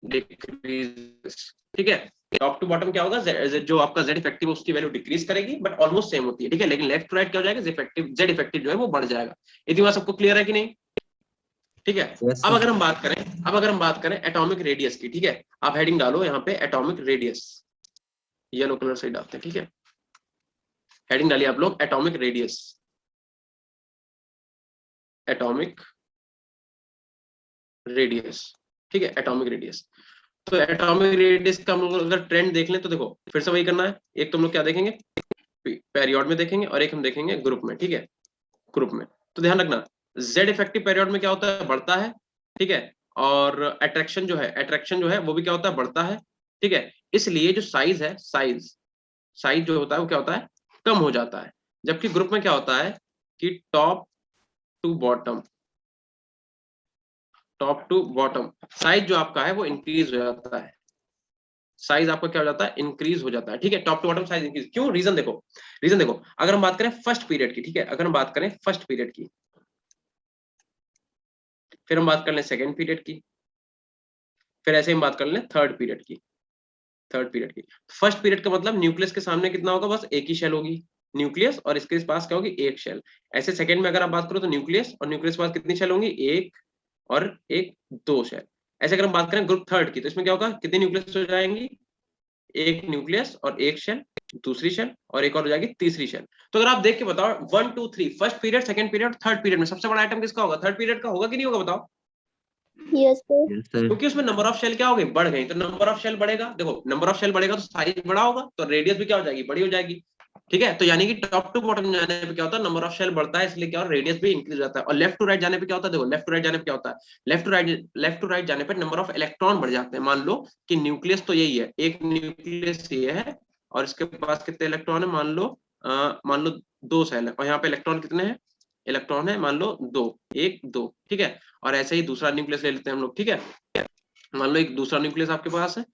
डिक्रीज, ठीक है। टॉप टू बॉटम क्या होगा, जो आपका Z इफेक्टिव उसकी वैल्यू डिक्रीज करेगी, बट ऑलमोस्ट सेम होती है, ठीक है, लेकिन लेफ्ट टू राइट क्या हो जाएगा, Z इफेक्टिव जो है वो बढ़ जाएगा। इतनी बात सबको क्लियर है कि नहीं? ठीक है, Yes, अब sir. अगर हम बात करें एटॉमिक रेडियस की, ठीक है, आप हेडिंग डालो यहाँ पे एटॉमिक रेडियस, येलो कलर से डालते हैं, ठीक है, हेडिंग डालिए आप लोग एटॉमिक रेडियस, ठीक है, एटॉमिक रेडियस। तो एटॉमिक रेडियस का हम लोग अगर ट्रेंड देख लें तो देखो फिर से वही करना है, एक तुम लोग क्या देखेंगे, पेरियोड में देखेंगे, और एक हम देखेंगे ग्रुप में, ठीक है, ग्रुप में। तो ध्यान रखना जेड इफेक्टिव पेरियोड में क्या होता है, बढ़ता है, ठीक है, और अट्रैक्शन जो है वो भी क्या होता है, बढ़ता है, ठीक है। इसलिए जो साइज है, साइज जो होता है वो क्या होता है, कम हो जाता है। जबकि ग्रुप में क्या होता है कि टॉप टू बॉटम साइज जो आपका है वो इंक्रीज हो जाता है, साइज आपका क्या हो जाता है, इंक्रीज हो जाता है, ठीक है, top to bottom size increase. क्यों, रीजन देखो, अगर हम बात करें फर्स्ट पीरियड की, ठीक है, अगर हम बात करें फर्स्ट पीरियड की, फिर हम बात कर लें सेकेंड पीरियड की, फिर ऐसे हम बात कर लें थर्ड पीरियड की। फर्स्ट पीरियड का मतलब न्यूक्लियस के सामने कितना होगा, बस एक ही शेल होगी, न्यूक्लियस, और इसके पास क्या होगी, एक शेल। ऐसे सेकंड में अगर आप बात करो तो न्यूक्लियस के पास कितनी शेल होंगी, एक और एक, दो शेल। ऐसे अगर हम बात करें ग्रुप थर्ड की, तो इसमें क्या होगा, कितनी न्यूक्लियस हो जाएंगी, एक न्यूक्लियस और एक शेल, दूसरी शेल, और एक और हो जाएगी तीसरी शेल। तो अगर आप देख के बताओ 1 2 3 first period, second period, third period में सबसे बड़ा आइटम किसका होगा, थर्ड पीरियड का होगा कि नहीं होगा, बताओ? Yes, sir. Yes, sir. क्योंकि उसमें नंबर ऑफ शेल क्या हो गई, बढ़ गई, तो नंबर ऑफ शेल बढ़ेगा, देखो नंबर ऑफ शेल बढ़ेगा तो साइज बड़ा होगा, तो रेडियस भी क्या हो जाएगी, बड़ी हो जाएगी, ठीक है। तो यानी कि टॉप टू बॉटम जाने पे क्या होता है, नंबर ऑफ शेल बढ़ता है, इसलिए क्या, रेडियस भी इंक्रीज होता है। और लेफ्ट टू राइट जाने पे क्या होता है, देखो लेफ्ट टू राइट जाने पे क्या होता है, लेफ्ट टू राइट जाने पे नंबर ऑफ इलेक्ट्रॉन बढ़ जाते हैं। मान लो कि न्यूक्लियस तो यही है, एक न्यूक्लियस ये है, और इसके पास कितने इलेक्ट्रॉन है, मान लो 2 शेल है, और यहाँ पे इलेक्ट्रॉन कितने हैं, इलेक्ट्रॉन है मान लो 2, 1 2, ठीक है। और ऐसे ही दूसरा न्यूक्लियस ले लेते हैं हम लोग, ठीक है, मान लो एक दूसरा न्यूक्लियस आपके पास है,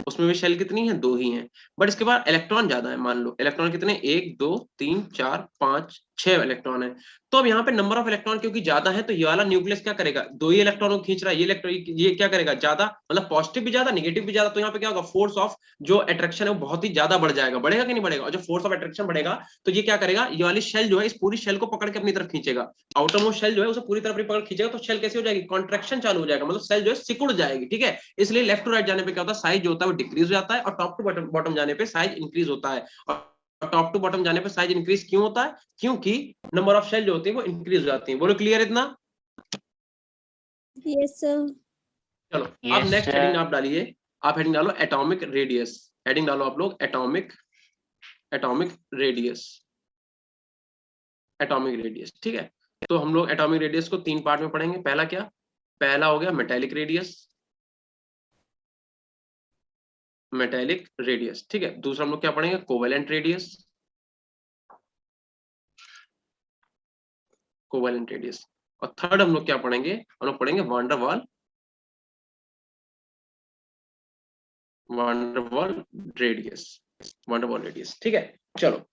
उसमें भी शेल कितनी है, 2 ही हैं, बट इसके बाद इलेक्ट्रॉन ज्यादा है। मान लो इलेक्ट्रॉन कितने, 1 2 3 4 5 6 इलेक्ट्रॉन है। तो अब यहाँ पे नंबर ऑफ इलेक्ट्रॉन क्योंकि ज्यादा है, तो ये वाला न्यूक्लियस क्या करेगा, 2 ही इलेक्ट्रॉनों को खींच रहा है, ये इलेक्ट्रॉन ये क्या करेगा, ज्यादा, मतलब पॉजिटिव भी ज्यादा, निगेटिव भी ज्यादा। तो यहाँ पे क्या होगा, फोर्स ऑफ जो अट्रैक्शन है वो बहुत ही ज्यादा बढ़ जाएगा, बढ़ेगा कि नहीं बढ़ेगा। और जो फोर्स ऑफ अट्रैक्शन बढ़ेगा तो ये क्या करेगा, ये वाली शेल जो है इस पूरी शेल को पकड़ के अपनी तरफ खींचेगा, आउटर मोस्ट शेल जो है उसे पूरी तरफ पकड़ खींचेगा, तो शेल कैसी हो जाएगी, कॉन्ट्रैक्शन चालू हो जाएगा, मतलब शेल जो है सिकुड़ जाएगी, ठीक है। इसलिए लेफ्ट टू राइट जाने पे क्या होता है, साइज जो होता है वो डिक्रीज हो जाता है, और टॉप टू बॉटम जाने पे साइज इंक्रीज होता है। और टॉप टू बॉटम जाने पे साइज इंक्रीज क्यों होता है, क्योंकि नंबर ऑफ शेल जो होती है वो इंक्रीज हो जाती है। बोलो क्लियर इतना? Yes, sir. चलो अब Yes, नेक्स्ट sir. हेडिंग आप डालिए, आप हेडिंग डालो एटॉमिक रेडियस, हेडिंग डालो आप लोग एटॉमिक रेडियस, ठीक है। तो हम लोग एटॉमिक रेडियस को 3 पार्ट में पढ़ेंगे। पहला क्या, पहला हो गया मेटेलिक रेडियस, ठीक है। दूसरा हम लोग क्या पढ़ेंगे, कोवेलेंट रेडियस, और थर्ड हम लोग क्या पढ़ेंगे, हम लोग पढ़ेंगे वांडर वाल रेडियस, वंडर वॉल रेडियस। ठीक है, चलो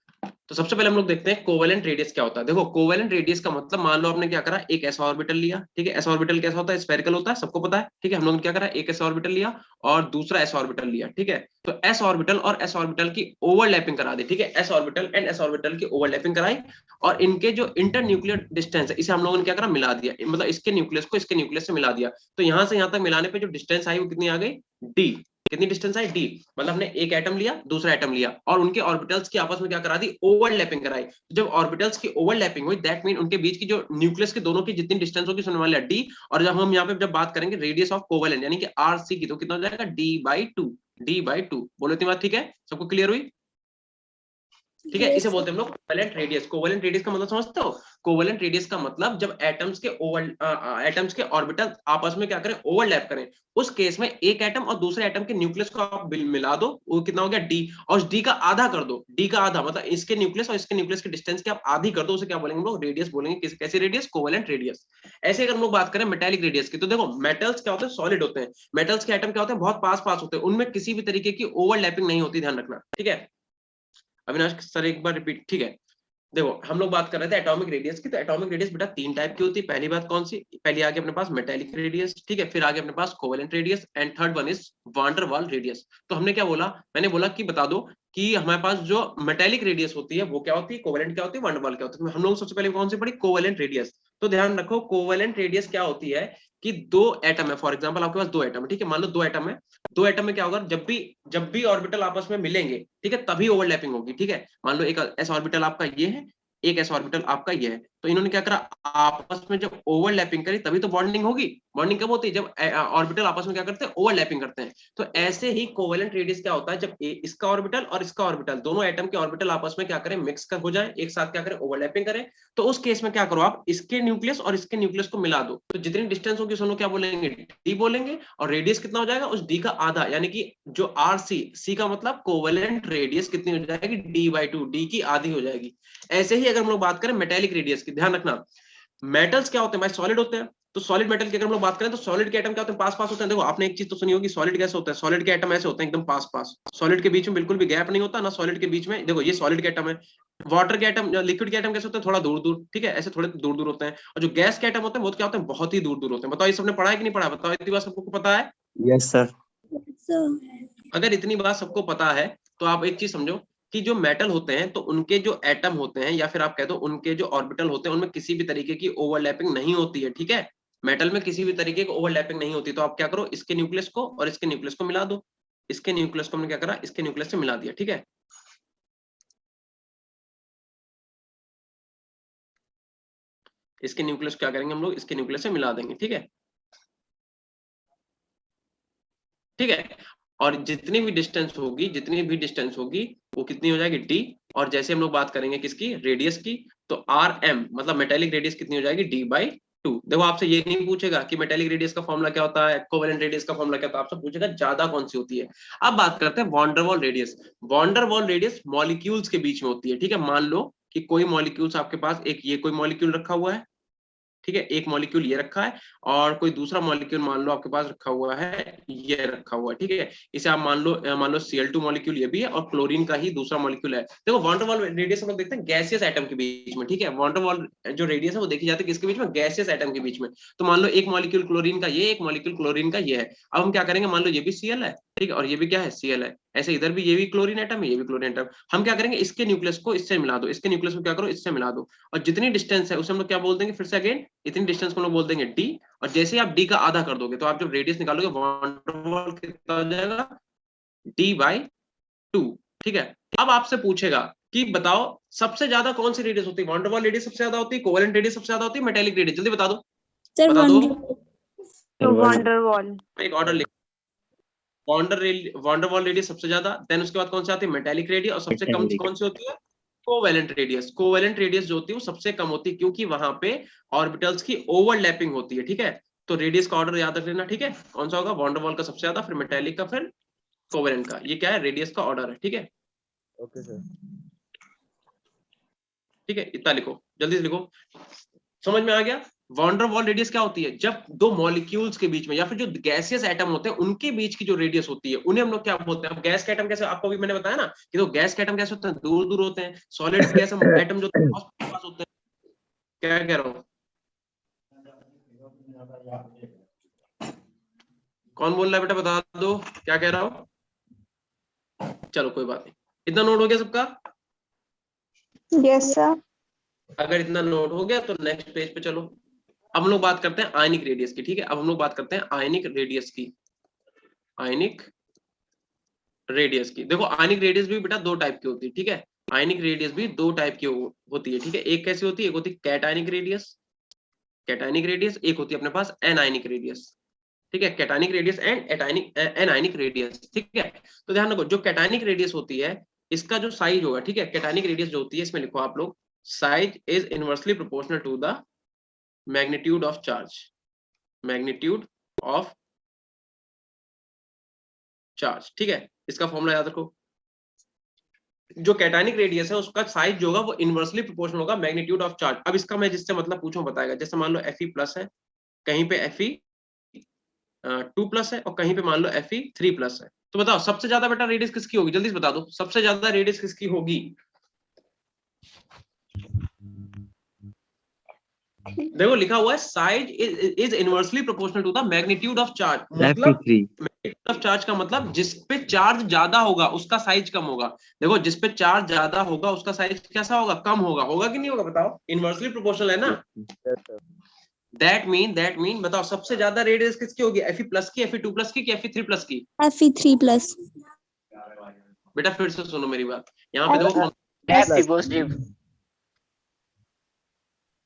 तो सबसे पहले हम लोग देखते हैं कोवेलेंट रेडियस क्या होता है। देखो कोवेलेंट रेडियस का मतलब, मान लो आपने क्या करा, एक एस ऑर्बिटल लिया, ठीक है, एस ऑर्बिटल कैसा होता है, स्फेरिकल होता है, सबको पता है, ठीक है। हम लोगों ने क्या करा, एक एस ऑर्बिटल लिया और दूसरा एस ऑर्बिटल लिया, ठीक है। तो एस ऑर्बिटल और एस ऑर्बिटल की ओवरलैपिंग करा दी, ठीक है, S orbital and S orbital की ओवरलैपिंग कराई, और इनके जो इंटर न्यूक्लियर डिस्टेंस है इसे हम लोगों ने क्या करा, मिला दिया, मतलब इसके न्यूक्लियस को इसके न्यूक्लियस से मिला दिया। तो यहां से यहां तक मिलाने पे जो डिस्टेंस आई वो कितनी आ गई, डी। कितनी डिस्टेंस आई, डी। मतलब हमने एक एटम लिया, दूसरा एटम लिया, और उनके ऑर्बिटल्स की आपस में क्या करा दी, ओवरलैपिंग कराई। जब ऑर्बिटल्स की ओवरलैपिंग हुई, दैट मीन उनके बीच की जो न्यूक्लियस के दोनों की जितनी डिस्टेंस होगी सुनने वाले डी। और जब हम यहाँ पे जब बात करेंगे रेडियस ऑफ कोवेलेंट यानी कि आरसी की, तो कितना हो जाएगा, डी/2। डी/2 बोलो, इतनी बात ठीक है, सबको क्लियर हुई? ठीक है, इसे बोलते हैं हम लोग कोवेलेंट रेडियस। कोवेलेंट रेडियस का मतलब समझते हो? कोवेलेंट रेडियस का मतलब जब एटम्स के ऑर्बिटल आपस में क्या करें, ओवरलैप करें, उस केस में एक एटम और दूसरे एटम के न्यूक्लियस को आप मिला दो, वो कितना हो गया, डी। और डी का आधा कर दो, डी का आधा मतलब इसके न्यूक्लियस और इसके न्यूक्लियस की डिस्टेंस की आप आधी कर दो, उसे क्या बोलेंगे हम लोग, रेडियस बोलेंगे। कैसे रेडियस, कोवेलेंट रेडियस। ऐसे अगर हम लोग बात करें मेटेलिक रेडियस की, तो देखो मेटल्स क्या होते हैं, सॉलिड होते हैं। मेटल्स के एटम क्या होते हैं, बहुत पास पास होते हैं, उनमें किसी भी तरीके की ओवरलैपिंग नहीं होती, ध्यान रखना, ठीक है। अविनाश सर एक बार रिपीट, ठीक है। देखो हम लोग बात कर रहे थे एटॉमिक रेडियस की, तो एटॉमिक रेडियस बेटा तीन टाइप की होती है। पहली बात कौन सी, पहली आगे अपने पास मेटेलिक रेडियस, ठीक है, फिर आगे अपने पास covalent radius, and third one is van der Waals radius. तो हमने क्या बोला, मैंने बोला कि बता दो कि हमारे पास जो मेटेलिक रेडियस होती है वो क्या होती है, कोवेलेंट क्या होती है, वान डर वाल क्या होती है। हम लोग सबसे पहले कौन सी पढ़ी, कोवेलेंट रेडियस। तो ध्यान रखो कोवेलेंट रेडियस क्या होती है कि दो एटम है, फॉर एग्जांपल आपके पास दो एटम है, ठीक है, मान लो दो एटम है। दो एटम में क्या होगा, जब भी ऑर्बिटल आपस में मिलेंगे, ठीक है, तभी ओवरलैपिंग होगी, ठीक है। मान लो एक एस ऑर्बिटल आपका ये है, एक एस ऑर्बिटल आपका ये है, तो इन्होंने क्या करा, आपस में जब ओवरलैपिंग करी तभी तो बॉन्डिंग होगी। बॉन्डिंग कब होती है, जब ऑर्बिटल आपस में क्या करते हैं, ओवरलैपिंग करते हैं। तो ऐसे ही कोवेलेंट रेडियस क्या होता है, जब इसका ऑर्बिटल और इसका ऑर्बिटल, दोनों एटम के ऑर्बिटल आपस में क्या करें, मिक्स कर हो जाए, एक साथ क्या करें, ओवरलैपिंग करें। तो उस केस में क्या करो आप, इसके न्यूक्लियस और इसके न्यूक्लियस को मिला दो, तो जितनी डिस्टेंस होगी उसको क्या बोलेंगे, डी बोलेंगे। और रेडियस कितना हो जाएगा, उस डी का आधा, यानी कि जो आर सी का मतलब कोवेलेंट रेडियस कितनी हो जाएगी, डी/2, डी की आधी हो जाएगी। ऐसे ही अगर हम लोग बात करें मेटेलिक रेडियस की, ध्यान रखना मेटल्स क्या होते हैं भाई, सॉलिड होते हैं। तो सॉलिड मेटल की अगर हम लोग बात करें तो सॉलिड के एटम क्या होते हैं, पास पास होते हैं। देखो आपने एक चीज तो सुनी होगी, सॉलिड कैसे होता है, सॉलिड के एटम ऐसे होते हैं एकदम पास पास, सॉलिड के बीच में बिल्कुल भी गैप नहीं होता ना, सॉलिड के बीच में। देखो ये सॉलिड के एटम है। वाटर के एटम, लिक्विड के एटम कैसे होते हैं, थोड़ा दूर दूर, ठीक है, ऐसे थोड़े दूर दूर होते हैं। और जो गैस के एटम होते हैं वो क्या होते हैं, बहुत ही दूर दूर होते हैं। बताओ ये सबने पढ़ा है कि नहीं पढ़ा, बताओ इतनी बात सबको पता है? Yes sir. अगर इतनी बात सबको पता है तो आप एक चीज समझो कि जो मेटल होते हैं तो उनके जो एटम होते हैं, या फिर आप कह दो उनके जो ऑर्बिटल होते हैं, उनमें किसी भी तरीके की ओवरलैपिंग नहीं होती है, ठीक है। मेटल में किसी भी तरीके की ओवरलैपिंग नहीं होती। तो आप क्या करो, इसके न्यूक्लियस को और इसके न्यूक्लियस को मिला दो। इसके न्यूक्लियस को हमने क्या करा, इसके न्यूक्लियस से मिला दिया, ठीक है। इसके न्यूक्लियस क्या करेंगे हम लोग, इसके न्यूक्लियस से मिला देंगे, ठीक है, ठीक है। और जितनी भी डिस्टेंस होगी वो कितनी हो जाएगी, डी। और जैसे हम लोग बात करेंगे किसकी, रेडियस की, तो आर एम मतलब मेटेलिक रेडियस कितनी हो जाएगी, डी/2। देखो आपसे ये नहीं पूछेगा कि मेटेलिक रेडियस का फॉर्मूला क्या होता है, कोवेलेंट रेडियस का फॉर्मूला क्या होता है, आपसे पूछेगा ज्यादा कौन सी होती है। अब बात करते हैं वॉन डर वाल रेडियस। वॉन डर वाल रेडियस मॉलिक्यूल्स के बीच में होती है, ठीक है। मान लो कि कोई मॉलिक्यूल्स आपके पास, एक ये कोई मॉलिक्यूल रखा हुआ है, ठीक है, एक मॉलिक्यूल ये रखा है, और कोई दूसरा मॉलिक्यूल मान लो आपके पास रखा हुआ है, ये रखा हुआ है, ठीक है। इसे आप मान लो Cl2 मॉलिक्यूल ये भी है, और क्लोरीन का ही दूसरा मॉलिक्यूल है। देखो वॉन डर वाल रेडियस हम लोग देखते हैं गैसियस एटम के बीच में, ठीक है। वॉन डर वाल जो रेडियस है वो देखी जाती है किसके बीच में, गैसियस एटम के बीच में। तो मान लो एक मॉलिक्यूल क्लोरीन का ये, एक मॉलिक्यूल क्लोरीन का ये है। अब हम क्या करेंगे, मान लो ये भी Cl है, ठीक है, और ये भी क्या है, Cl है। ऐसे इधर भी ये भी क्लोरीन एटम है, ये भी क्लोरीन एटम। हम क्या करेंगे, इसके न्यूक्लियस को इससे मिला दो, इसके न्यूक्लियस को क्या करो, इससे मिला दो। और जितनी डिस्टेंस है उसे हम लोग क्या बोल देंगे, फिर से अगेन इतनी डिस्टेंस को हम लोग बोल देंगे डी। और जैसे ही आप डी का आधा कर दोगे तो आप जब रेडियस निकालोगे वॉन डर वाल कितना हो जाएगा, डी/2, ठीक है। अब आपसे पूछेगा कि बताओ सबसे ज्यादा कौन सी रेडियस होती है, वॉन डर वाल रेडियस सबसे ज्यादा होती है, कोवेलेंट रेडियस सबसे ज्यादा होती है, मेटेलिक रेडियस, जल्दी बता दो, सर बता दो। Wonder wall. एक ऑर्डर लिख, वॉन डर वाल रेडियस सबसे ज्यादा, देन उसके बाद कौन सी आती है, मेटेलिक रेडियस, और सबसे कम कौन सी होती है, कोवेलेंट रेडियस। कोवेलेंट रेडियस जो होती है वो सबसे कम होती है, क्योंकि वहां पे ऑर्बिटल्स की ओवरलैपिंग होती है, ठीक है। तो रेडियस का ऑर्डर याद रख लेना, ठीक है। कौन सा होगा, वॉन डर वाल का सबसे ज्यादा, फिर मेटेलिक का, फिर कोवेलेंट का। ये क्या है, रेडियस का ऑर्डर है, ठीक है। Okay sir. ठीक है, इतना लिखो, जल्दी से लिखो, समझ में आ गया। वॉन डेर वाल रेडियस क्या होती है? जब दो मॉलिक्यूल्स के बीच में या फिर जो गैसियस एटम होते हैं उनके बीच की जो रेडियस होती है उन्हें हम लोग क्या बोलते हैं? अब गैस के एटम कैसे, आपको भी मैंने बताया ना कि तो गैस के एटम कैसे होते हैं, दूर दूर होते हैं। सॉलिड गैस एटम जो पास होते हैं। क्या कह रहा हूँ? कौन बोल रहा है बेटा, बता दो क्या कह रहा हूँ? चलो कोई बात नहीं, इतना नोट हो गया सबका? Yes sir. अगर इतना नोट हो गया तो नेक्स्ट पेज पे चलो। अब हम लोग बात करते हैं आयनिक रेडियस की, ठीक है? अब हम लोग बात करते हैं आयनिक रेडियस की। आयनिक रेडियस की देखो, आयनिक रेडियस भी बेटा दो टाइप की होती है, ठीक है? आयनिक रेडियस भी दो टाइप की होती है, ठीक है? एक कैसी होती है? एक होती है कैटायनिक रेडियस, कैटायनिक रेडियस। एक होती है अपने पास एनायनिक रेडियस, ठीक है? Cationic radius and anionic radius, ठीक है? तो ध्यान रखो, जो कैटायनिक रेडियस होती है इसका जो साइज होगा, ठीक है? कैटायनिक रेडियस जो होती है इसमें लिखो आप लोग, size is inversely proportional to the magnitude of charge, magnitude of charge, ठीक है? इसका फॉर्मूला याद रखो, जो कैटायनिक रेडियस है उसका साइज जो होगा वो इनवर्सली प्रोपोर्शनल होगा मैग्नीट्यूड ऑफ चार्ज। अब इसका मैं जिससे मतलब पूछूं बताएगा, जैसे मान लो Fe+ है, कहीं पे Fe2+ है और कहीं पे मान लो Fe3+ है, तो बताओ सबसे ज्यादा बेटा रेडियस किसकी होगी? जल्दी से बता दो, सबसे ज्यादा रेडियस किसकी होगी? देखो लिखा हुआ है size is inversely proportional to the magnitude of charge, मतलब मैग्नीट्यूड ऑफ चार्ज का मतलब जिस पे चार्ज ज्यादा होगा उसका साइज कम होगा। देखो जिस पे चार्ज ज्यादा होगा उसका साइज कैसा होगा? कम होगा। होगा कि नहीं होगा बताओ? इनवर्सली प्रोपोर्शनल है ना? Yes, sir. दैट मीन बताओ सबसे ज्यादा रेडियस किसकी होगी? Fe+ की, Fe2+ की, Fe3+ की? Fe3+. बेटा फिर से सुनो मेरी बात, यहाँ पे देखो Fe पॉजिटिव।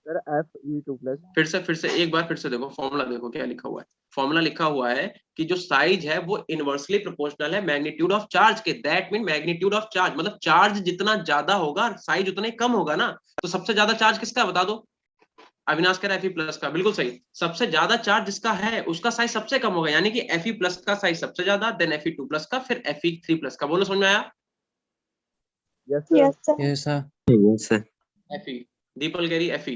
Sir, Fe2+. फिर से एक बार फिर से देखो, फॉर्मूला देखो क्या लिखा हुआ है। फॉर्मूला लिखा हुआ है कि जो साइज है वो इनवर्सली प्रोपोर्शनल है मैग्नीट्यूड ऑफ चार्ज के। That mean magnitude of charge मतलब चार्ज जितना ज्यादा होगा साइज उतना ही कम होगा ना। तो सबसे ज्यादा चार्ज किसका बता दो? अविनाश कह रहा है Fe+ का, बिल्कुल सही। सबसे ज्यादा चार्ज जिसका है उसका साइज सबसे कम होगा, यानी कि Fe+ का साइज सबसे ज्यादा, देन Fe2+ का, फिर Fe3+ का। बोलो समझ में आया? Yes, sir. Yes sir. Yes, sir. Fe, the people कह रही Fe+,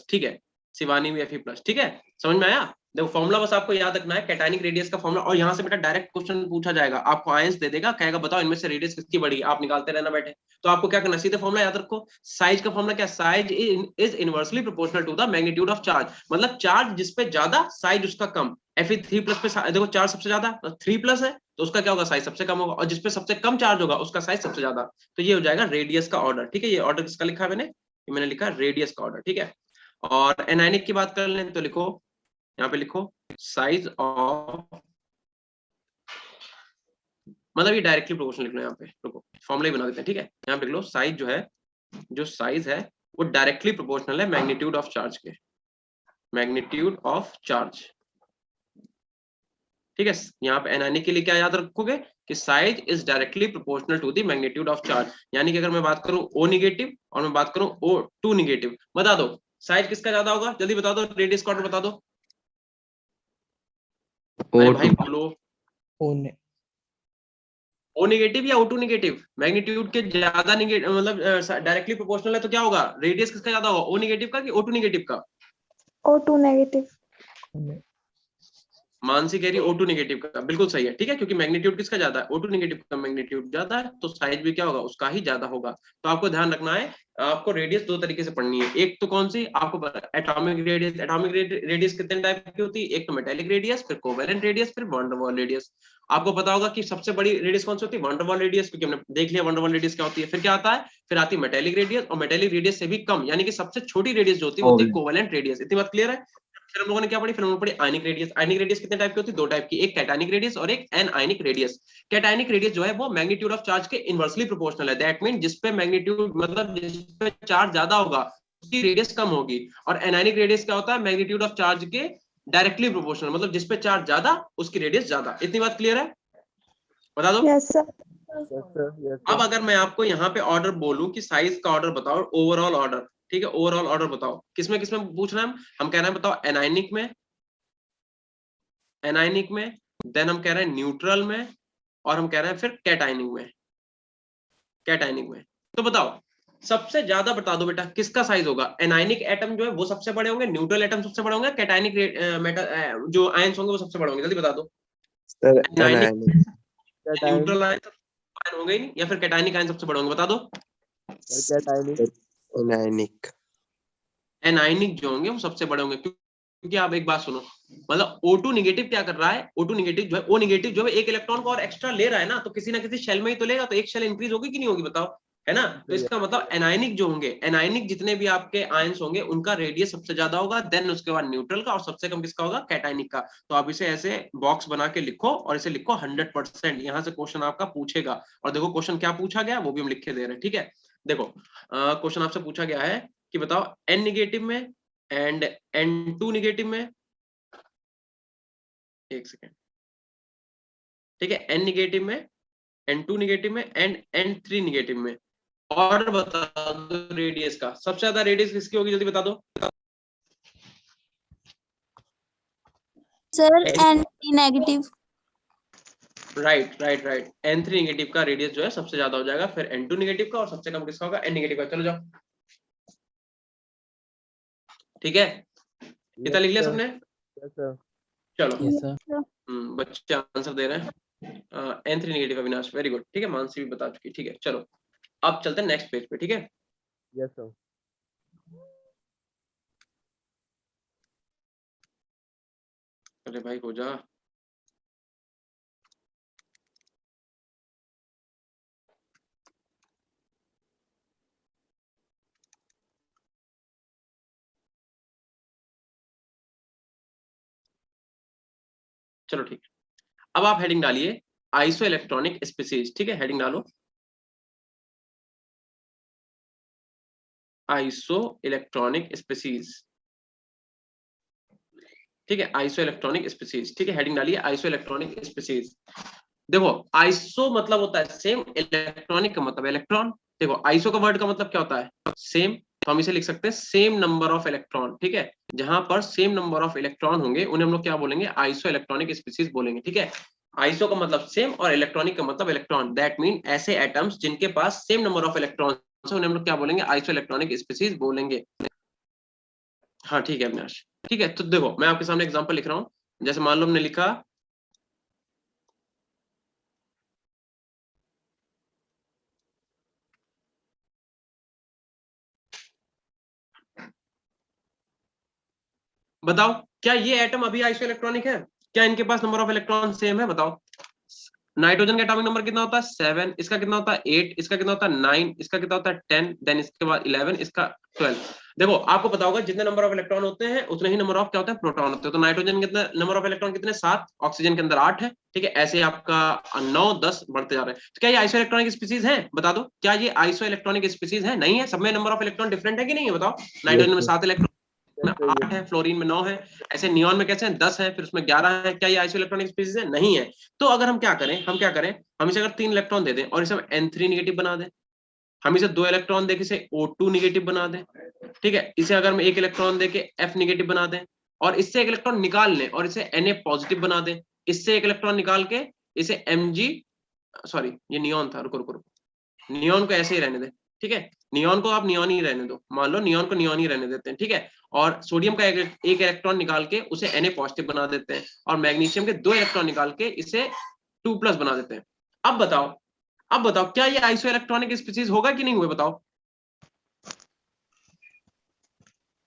ठीक है? शिवानी भी Fe+, ठीक है? समझ में आया? देखो फॉर्मूला बस आपको याद रखना है, कैटायनिक रेडियस का फॉर्मूला। और यहाँ से बेटा डायरेक्ट क्वेश्चन पूछा जाएगा, आपको आयंस दे देगा, कहेगा बताओ इनमें से रेडियस किसकी बड़ी है, आप निकालते रहना बैठे। तो आपको क्या करना, सीधे फॉर्मूला याद रखो। साइज का फॉर्मूला क्या? Size is inversely proportional to the magnitude of charge, मतलब चार्ज जिस पे ज्यादा साइज उसका कम। Fe3+ पे देखो चार्ज सबसे ज्यादा, 3+ है तो उसका क्या होगा? साइज सबसे कम होगा। और जिसपे सबसे कम चार्ज होगा उसका साइज सबसे ज्यादा। तो ये हो जाएगा रेडियस का ऑर्डर, ठीक है? ये ऑर्डर किसका लिखा है मैंने लिखा रेडियस का ऑर्डर, ठीक है? और एनायनिक की बात कर लें तो लिखो, यहाँ पे लिखो साइज ऑफ, मतलब ये डायरेक्टली प्रोपोर्शनल लिख लो। यहाँ पे रुको, फॉर्मूला ही बना देते हैं, ठीक है? यहाँ पे लिख लो साइज जो है, जो साइज है वो डायरेक्टली प्रोपोर्शनल है मैग्नीट्यूड ऑफ चार्ज के, मैग्नीट्यूड ऑफ चार्ज, ठीक है? यहाँ पे एनायनिक के लिए क्या याद रखोगे कि size is directly proportional to the magnitude of charge. यानी कि अगर मैं बात करूं O- और मैं बात करूं O2-, बता दो साइज किसका ज्यादा होगा? जल्दी बता दो, रेडियस का ऑर्डर बता दो। अरे भाई बोलो, O- या O2-? मैग्नीट्यूड के ज्यादा मतलब डायरेक्टली प्रोपोर्शनल है तो क्या होगा? रेडियस किसका ज्यादा होगा? O- का कि O2- का? O2-. मानसी कह रही O2- का, बिल्कुल सही है, ठीक है? क्योंकि मैग्नीट्यूड किसका ज्यादा है? O2- का मैग्नीट्यूड ज्यादा है, तो साइज भी क्या होगा? उसका ही ज्यादा होगा। तो आपको ध्यान रखना है, आपको रेडियस दो तरीके से पढ़नी है। एक तो कौन सी आपको एटॉमिक रेडियस। एटॉमिक रेडियस कितने टाइप की होती है? एक तो मेटेलिक रेडियस, फिर कोवेलेंट रेडियस, फिर वैन डर वाल रेडियस। आपको पता होगा कि सबसे बड़ी रेडियस कौन सी होती है? वैन डर वाल रेडियस, क्योंकि हमने देख लिया वैन डर वाल रेडियस क्या होती है। फिर क्या आता है? फिर आती है मेटेलिक रेडियस, और मेटेलिक रेडियस से भी कम, यानी कि सबसे छोटी रेडियस जो होती है वो होती है कोवेलेंट रेडियस। इतनी बात क्लियर है? फिर हम लोगों ने क्या पढ़ी? फिर हम लोगों ने पढ़ी आयनिक रेडियस। आयनिक रेडियस कितने टाइप की होती है? दो टाइप की, एक कैटायनिक रेडियस और एक एनायनिक रेडियस। कैटायनिक रेडियस जो है वो मैग्नीट्यूड ऑफ चार्ज के इनवर्सली प्रोपोर्शनल है। दैट मीन जिस पे मैग्नीट्यूड मतलब जिस पे चार्ज ज्यादा होगा उसकी रेडियस कम होगी। और एनायनिक रेडियस क्या होता है? मैग्नीट्यूड ऑफ चार्ज के डायरेक्टली प्रोपोर्शनल, मतलब जिस पे चार्ज ज्यादा उसकी रेडियस ज्यादा। इतनी बात क्लियर है? बता दो। Yes sir. Yes, sir. Yes, अब sir. अगर मैं आपको यहाँ पे ऑर्डर बोलूं कि साइज का ऑर्डर बताओ, ओवरऑल ऑर्डर, ठीक है? ओवरऑल ऑर्डर बताओ, किसमें किसमें पूछ रहे हैं हम कह रहे हैं बताओ एनायनिक में, एनायनिक में, देन हम कह रहे हैं न्यूट्रल में, और हम कह रहे हैं फिर कैटायनिक में, कैटायनिक में। तो बताओ सबसे ज्यादा बता दो बेटा किसका साइज होगा। एनायनिक एटम जो है वो सबसे बड़े होंगे, न्यूट्रल एटम सबसे बड़े होंगे, कैटायनिक जो आयंस होंगे वो सबसे बड़े होंगे। जल्दी बता दो। Sir anionic, anionic. Neutral ion होंगे ही नहीं, या फिर कैटायनिक आयन सबसे बड़े होंगे, बता दो। एनायनिक। एनायनिक जो होंगे वो सबसे बड़े होंगे, क्योंकि आप एक बात सुनो, मतलब O2 निगेटिव क्या कर रहा है, O2 निगेटिव जो है, O निगेटिव जो है एक इलेक्ट्रॉन को और एक्स्ट्रा ले रहा है ना, तो किसी ना किसी शेल में ही तो लेगा, तो एक शेल इंक्रीज होगी कि नहीं होगी बताओ, है ना। तो इसका मतलब एनायनिक जो होंगे, एनायनिक जितने भी आपके आयंस होंगे उनका रेडियस सबसे ज्यादा होगा, देन उसके बाद न्यूट्रल का, और सबसे कम किसका होगा, कैटायनिक का। तो आप इसे ऐसे बॉक्स बना के लिखो और इसे लिखो 100%। यहाँ से क्वेश्चन आपका पूछेगा, और देखो क्वेश्चन क्या पूछा गया वो भी हम लिख के दे रहे हैं, ठीक है। देखो क्वेश्चन आपसे पूछा गया है कि बताओ N निगेटिव में एंड N2 निगेटिव में, एक सेकेंड, ठीक है, N निगेटिव में, N2 निगेटिव में एंड N3 निगेटिव में, और बता दो रेडियस का, सबसे ज्यादा रेडियस किसकी होगी, जल्दी बता दो। Sir N3 negative. Right right right, N3 negative का रेडियस जो है सबसे ज्यादा हो जाएगा, फिर N2 निगेटिव का, और सबसे कम किसका होगा, N निगेटिव का। चलो जाओ, ठीक है, कितना लिख लिया सबने। चलो बच्चे आंसर दे रहे हैं। N3 negative Avinash, very good, ठीक है, मानसी भी बता चुकी, ठीक है। चलो अब चलते हैं नेक्स्ट पेज पे, ठीक है। Yes sir. अरे भाई हो जा। चलो ठीक है, अब आप हेडिंग डालिए आइसो इलेक्ट्रॉनिक स्पीसीज, ठीक है, हेडिंग डालो आइसो इलेक्ट्रॉनिक स्पीसीज, ठीक है, आइसो इलेक्ट्रॉनिक स्पीसीज, ठीक है, हेडिंग डालिए आइसो इलेक्ट्रॉनिक स्पीसीज। देखो आइसो मतलब होता है सेम, इलेक्ट्रॉनिक का मतलब इलेक्ट्रॉन। देखो आइसो का वर्ड का मतलब क्या होता है, सेम, तो हम इसे लिख सकते हैं सेम नंबर ऑफ इलेक्ट्रॉन, ठीक है। जहां पर सेम नंबर ऑफ इलेक्ट्रॉन होंगे उन्हें हम लोग क्या बोलेंगे, आइसो इलेक्ट्रॉनिक स्पीसीज बोलेंगे, ठीक है। आइसो का मतलब सेम और इलेक्ट्रॉनिक का मतलब इलेक्ट्रॉन, दैट मीन ऐसे एटम्स जिनके पास सेम नंबर ऑफ इलेक्ट्रॉन उन्हें हम लोग क्या बोलेंगे, आइसो इलेक्ट्रॉनिक स्पीसीज बोलेंगे। हाँ ठीक है अविनाश, ठीक है। तो देखो मैं आपके सामने एग्जांपल लिख रहा हूँ, जैसे मान लो हमने लिखा बताओ क्या ये एटम अभी आइसो इलेक्ट्रॉनिक है, क्या इनके पास नंबर ऑफ इलेक्ट्रॉन सेम है, बताओ। नाइट्रोजन का एटॉमिक नंबर कितना होता है 7, इसका कितना होता है 8, इसका कितना होता है 9, इसका कितना होता है 10, देन इसके बाद 11, इसका 12। देखो आपको पता होगा जितने नंबर ऑफ इलेक्ट्रॉन होते हैं उतने ही नंबर ऑफ क्या होता है, प्रोटॉन होते हैं। तो नाइट्रोजन के अंदर नंबर ऑफ इलेक्ट्रॉन कितने, 7, ऑक्सीजन के अंदर 8 है, ठीक है। ऐसे आपका 9, 10 बढ़ते जा रहे हैं। तो क्या ये आइसो इलेक्ट्रॉनिक स्पीसीज है, बता दो, क्या ये आइसो इलेक्ट्रॉनिक स्पीसीज है, नहीं है, सब में नंबर ऑफ इलेक्ट्रॉन डिफरेंट है कि नहीं है, बताओ। नाइट्रोजन में 7 इलेक्ट्रॉन में 8 है, फ्लोरीन में 9 है, ऐसे नियॉन में कैसे हैं 10 है, फिर उसमें 11 है। क्या ये आइसो इलेक्ट्रॉनिक स्पीसीज है, नहीं है। तो अगर हम क्या करें, हम इसे अगर 3 इलेक्ट्रॉन दे दें और इसे हम N3 निगेटिव बना दें, हम इसे 2 इलेक्ट्रॉन देके इसे O2 निगेटिव बना दें, ठीक है, इसे अगर हम 1 इलेक्ट्रॉन देके F निगेटिव बना दें, और इससे 1 इलेक्ट्रॉन निकाल लें और इसे Na पॉजिटिव बना दें, इससे 1 इलेक्ट्रॉन निकाल के इसे Mg, सॉरी ये नियॉन था, रुको रुको रुको, नियॉन को ऐसे ही रहने दें, ठीक है, नियॉन को आप नियॉन ही रहने दो, मान लो नियॉन को नियॉन ही रहने देते हैं, ठीक है। और सोडियम का एक इलेक्ट्रॉन निकाल के उसे Na पॉजिटिव बना देते हैं, और मैग्नीशियम के 2 इलेक्ट्रॉन निकाल के इसे 2+ बना देते हैं। अब बताओ क्या ये आइसो इलेक्ट्रॉनिक स्पीसीज होगा कि नहीं हुए, बताओ।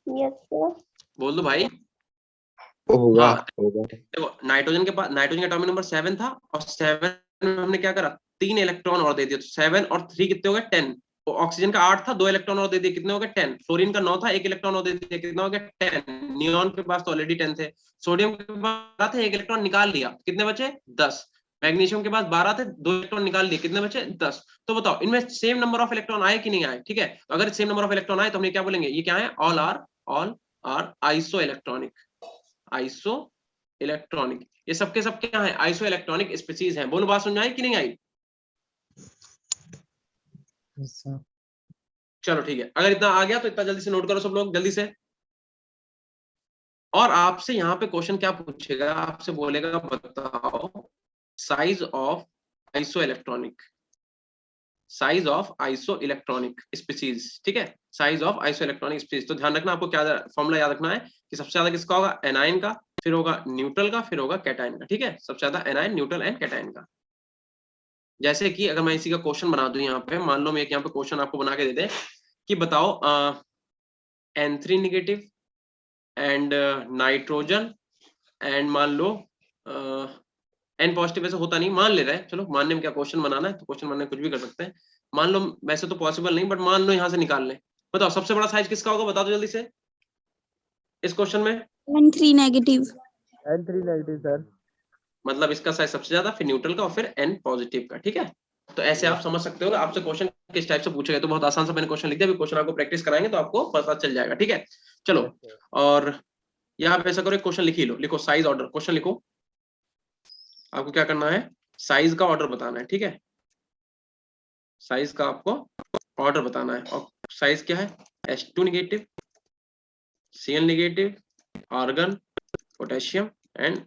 Yes sir. बोल दो भाई। होगा हाँ होगा। देखो नाइट्रोजन का एटॉमिक नंबर 7 था, और 7 में हमने क्या करा, 3 इलेक्ट्रॉन और दे दिए, तो 7 और 3 कितने हो गए 10। तो ऑक्सीजन का 8 था, 2 इलेक्ट्रॉन और दे दिए, कितने हो गए 10। फ्लोरीन का 9 था, 1 इलेक्ट्रॉन और दे दिए, कितना हो गया 10। नियॉन के पास तो ऑलरेडी 10 थे। सोडियम के पास 12 थे, 1 इलेक्ट्रॉन निकाल लिया, कितने बचे 10। मैग्नीशियम के पास 12 थे, 2 इलेक्ट्रॉन निकाल लिए, कितने बचे 10। तो बताओ इनमें सेम नंबर ऑफ इलेक्ट्रॉन आए कि नहीं आए, ठीक है। अगर सेम नंबर ऑफ इलेक्ट्रॉन आए तो हम क्या बोलेंगे, ये क्या है, ऑल आर आइसो इलेक्ट्रॉनिक। ये सबके सब क्या है, आइसो इलेक्ट्रॉनिक स्पीसीज हैं। बोलो बात समझ आई कि नहीं आई। चलो ठीक है, अगर इतना आ गया तो इतना जल्दी से नोट करो सब लोग, जल्दी से। और आपसे यहाँ पे क्वेश्चन क्या पूछेगा, आपसे बोलेगा बताओ size of iso electronic, size of iso electronic species, ठीक है, size of iso electronic species. तो ध्यान रखना, आपको क्या फॉर्मूला याद रखना है कि सबसे ज्यादा किसका होगा, एनाइन का, फिर होगा न्यूट्रल का, फिर होगा कैटाइन का, ठीक है, सबसे ज्यादा एनाइन, न्यूट्रल एंड कैटाइन का। जैसे कि अगर मैं इसी का क्वेश्चन बना दूं यहाँ पे, मान लो मैं एक यहाँ पे क्वेश्चन आपको बना के दे दे कि बताओ N3 negative and nitrogen and मान लो N पॉजिटिव, ऐसा होता नहीं, मान ले रहे हैं, चलो मानने में क्या, क्वेश्चन बनाना है तो क्वेश्चन बनाने में कुछ भी कर सकते हैं। मान लो, वैसे तो पॉसिबल नहीं, बट मान लो यहाँ से निकाल लें। बताओ सबसे बड़ा साइज किसका होगा, बता दो जल्दी से इस क्वेश्चन में। N3 negative. N3 negative sir. मतलब इसका साइज सबसे ज्यादा, फिर न्यूट्रल का और फिर N पॉजिटिव का, ठीक है। तो ऐसे आप समझ सकते हो, आपसे क्वेश्चन किस टाइप से पूछेगा। तो बहुत आसान सा मैंने क्वेश्चन लिख दिया, अभी क्वेश्चन आपको प्रैक्टिस कराएंगे तो आपको पता चल जाएगा, ठीक है। चलो, और यहाँ पे ऐसा करो, एक क्वेश्चन लिख ही लो, लिखो साइज ऑर्डर, क्वेश्चन लिखो। आपको क्या करना है, साइज का ऑर्डर बताना है, ठीक है, साइज का आपको ऑर्डर बताना है। और साइज क्या है, H2 negative, Cl negative, argon, potassium and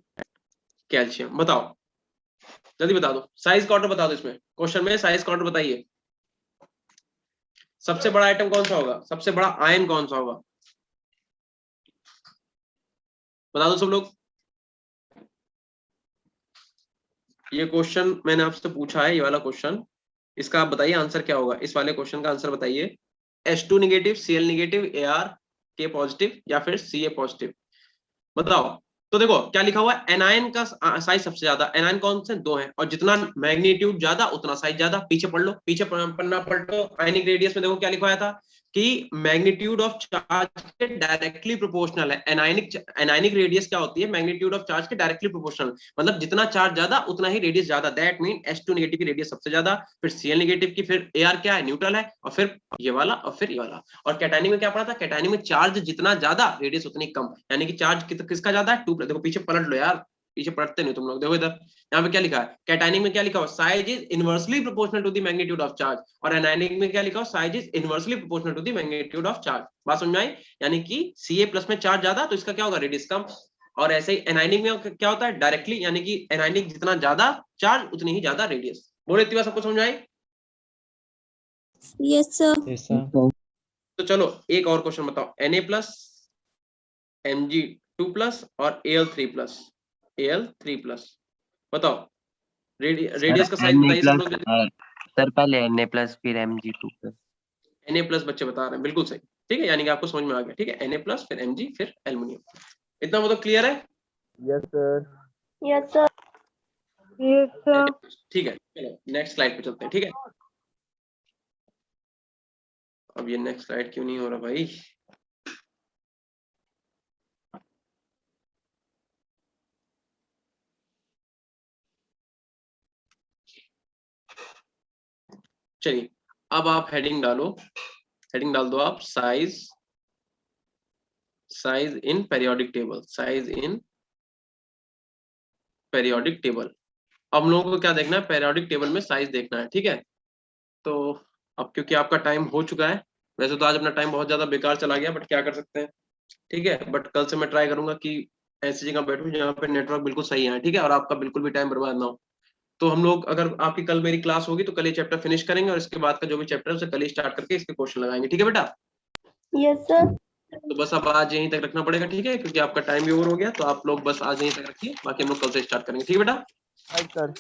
calcium. बताओ जल्दी बता दो, साइज का ऑर्डर बता दो, इसमें क्वेश्चन में साइज का ऑर्डर बताइए। सबसे बड़ा आइटम कौन सा होगा, सबसे बड़ा आयन कौन सा होगा, बता दो सब लोग। ये क्वेश्चन मैंने आपसे पूछा है, ये वाला क्वेश्चन, इसका आप बताइए आंसर क्या होगा। इस वाले क्वेश्चन का आंसर बताइए, H2 negative, Cl negative, Ar K positive या फिर Ca पॉजिटिव, बताओ। तो देखो क्या लिखा हुआ है, एनायन का साइज सबसे ज्यादा, एनायन कौन से, 2 हैं, और जितना मैग्नीट्यूड ज्यादा उतना साइज ज्यादा। पीछे पढ़ लो, पीछे पन्ना पलटो, आयनिक रेडियस में देखो क्या लिखा था कि मैग्नीट्यूड ऑफ चार्ज के डायरेक्टली प्रोपोर्शनल है। एनायनिक रेडियस क्या होती है, मैग्नीट्यूड ऑफ चार्ज के डायरेक्टली प्रोपोर्शनल, मतलब जितना चार्ज ज्यादा उतना ही रेडियस ज्यादा। दैट मीन H2 नेगेटिव की रेडियस सबसे ज्यादा, फिर Cl नेगेटिव की, फिर Ar क्या है, न्यूट्रल है, और फिर ये वाला, और फिर ये वाला। और कैटायनिक में क्या पढ़ा था, कैटायनिक में चार्ज जितना ज्यादा रेडियस उतनी कम, यानी कि चार्ज किसका ज्यादा है, 2। देखो पीछे पलट लो यार, पीछे पढ़ते नहीं तुम लोग, देखो इधर, यहाँ पे क्या लिखा है, कैटायनिक में क्या लिखा हुआ, size is inversely proportional to the magnitude of charge, और एनायनिक में क्या लिखा हुआ, size is inversely proportional to the magnitude of charge. बात समझ में आई, यानी कि Ca+ में चार्ज ज्यादा तो इसका क्या होगा, रेडियस कम। और ऐसे ही एनायनिक में क्या होता है, डायरेक्टली, यानी कि एनायनिक जितना ज्यादा चार्ज उतनी ही ज्यादा रेडियस। बोले इतनी बात सबको समझ आई? Yes sir. तो चलो एक और क्वेश्चन बताओ, Na+, Mg2+ और Al3+, बताओ रेडियस का साइज बताइए सब लोग। सर पहले Na+ फिर Mg2+। Na+ बच्चे बता रहे हैं, बिल्कुल सही, ठीक है, यानी कि आपको समझ में आ गया, ठीक है, Na+ फिर Mg फिर एल्युमिनियम। इतना मतलब क्लियर है? Yes sir. Yes sir. Yes sir. ठीक है, चलो नेक्स्ट स्लाइड पे चलते हैं, ठीक है। अब ये नेक्स्ट स्लाइड क्यों नहीं हो रहा भाई? चलिए अब आप हेडिंग डालो, हेडिंग डाल दो आप, size in periodic table, size in periodic table. अब हम लोगों को क्या देखना है, पेरियोडिक टेबल में साइज देखना है, ठीक है। तो अब क्योंकि आपका टाइम हो चुका है, वैसे तो आज अपना टाइम बहुत ज्यादा बेकार चला गया, बट क्या कर सकते हैं, ठीक है। बट कल से मैं ट्राई करूंगा कि ऐसी जगह बैठूं जहाँ पे नेटवर्क बिल्कुल सही है, ठीक है, और आपका बिल्कुल भी टाइम बर्बाद ना हो। तो हम लोग, अगर आपकी कल मेरी क्लास होगी तो कल ये चैप्टर फिनिश करेंगे, और इसके बाद का जो भी चैप्टर है उसे कल ही स्टार्ट करके इसके क्वेश्चन लगाएंगे, ठीक है बेटा। Yes sir. तो बस अब आज यहीं तक रखना पड़ेगा, ठीक है, क्योंकि आपका टाइम भी ओवर हो गया। तो आप लोग बस आज यहीं तक रखिए, बाकी हम लोग कल से स्टार्ट करेंगे, ठीक है बेटा। Sir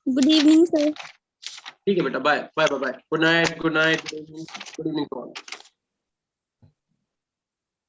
good evening sir. ठीक है बेटा, bye bye bye bye, good night, good night, good evening to all.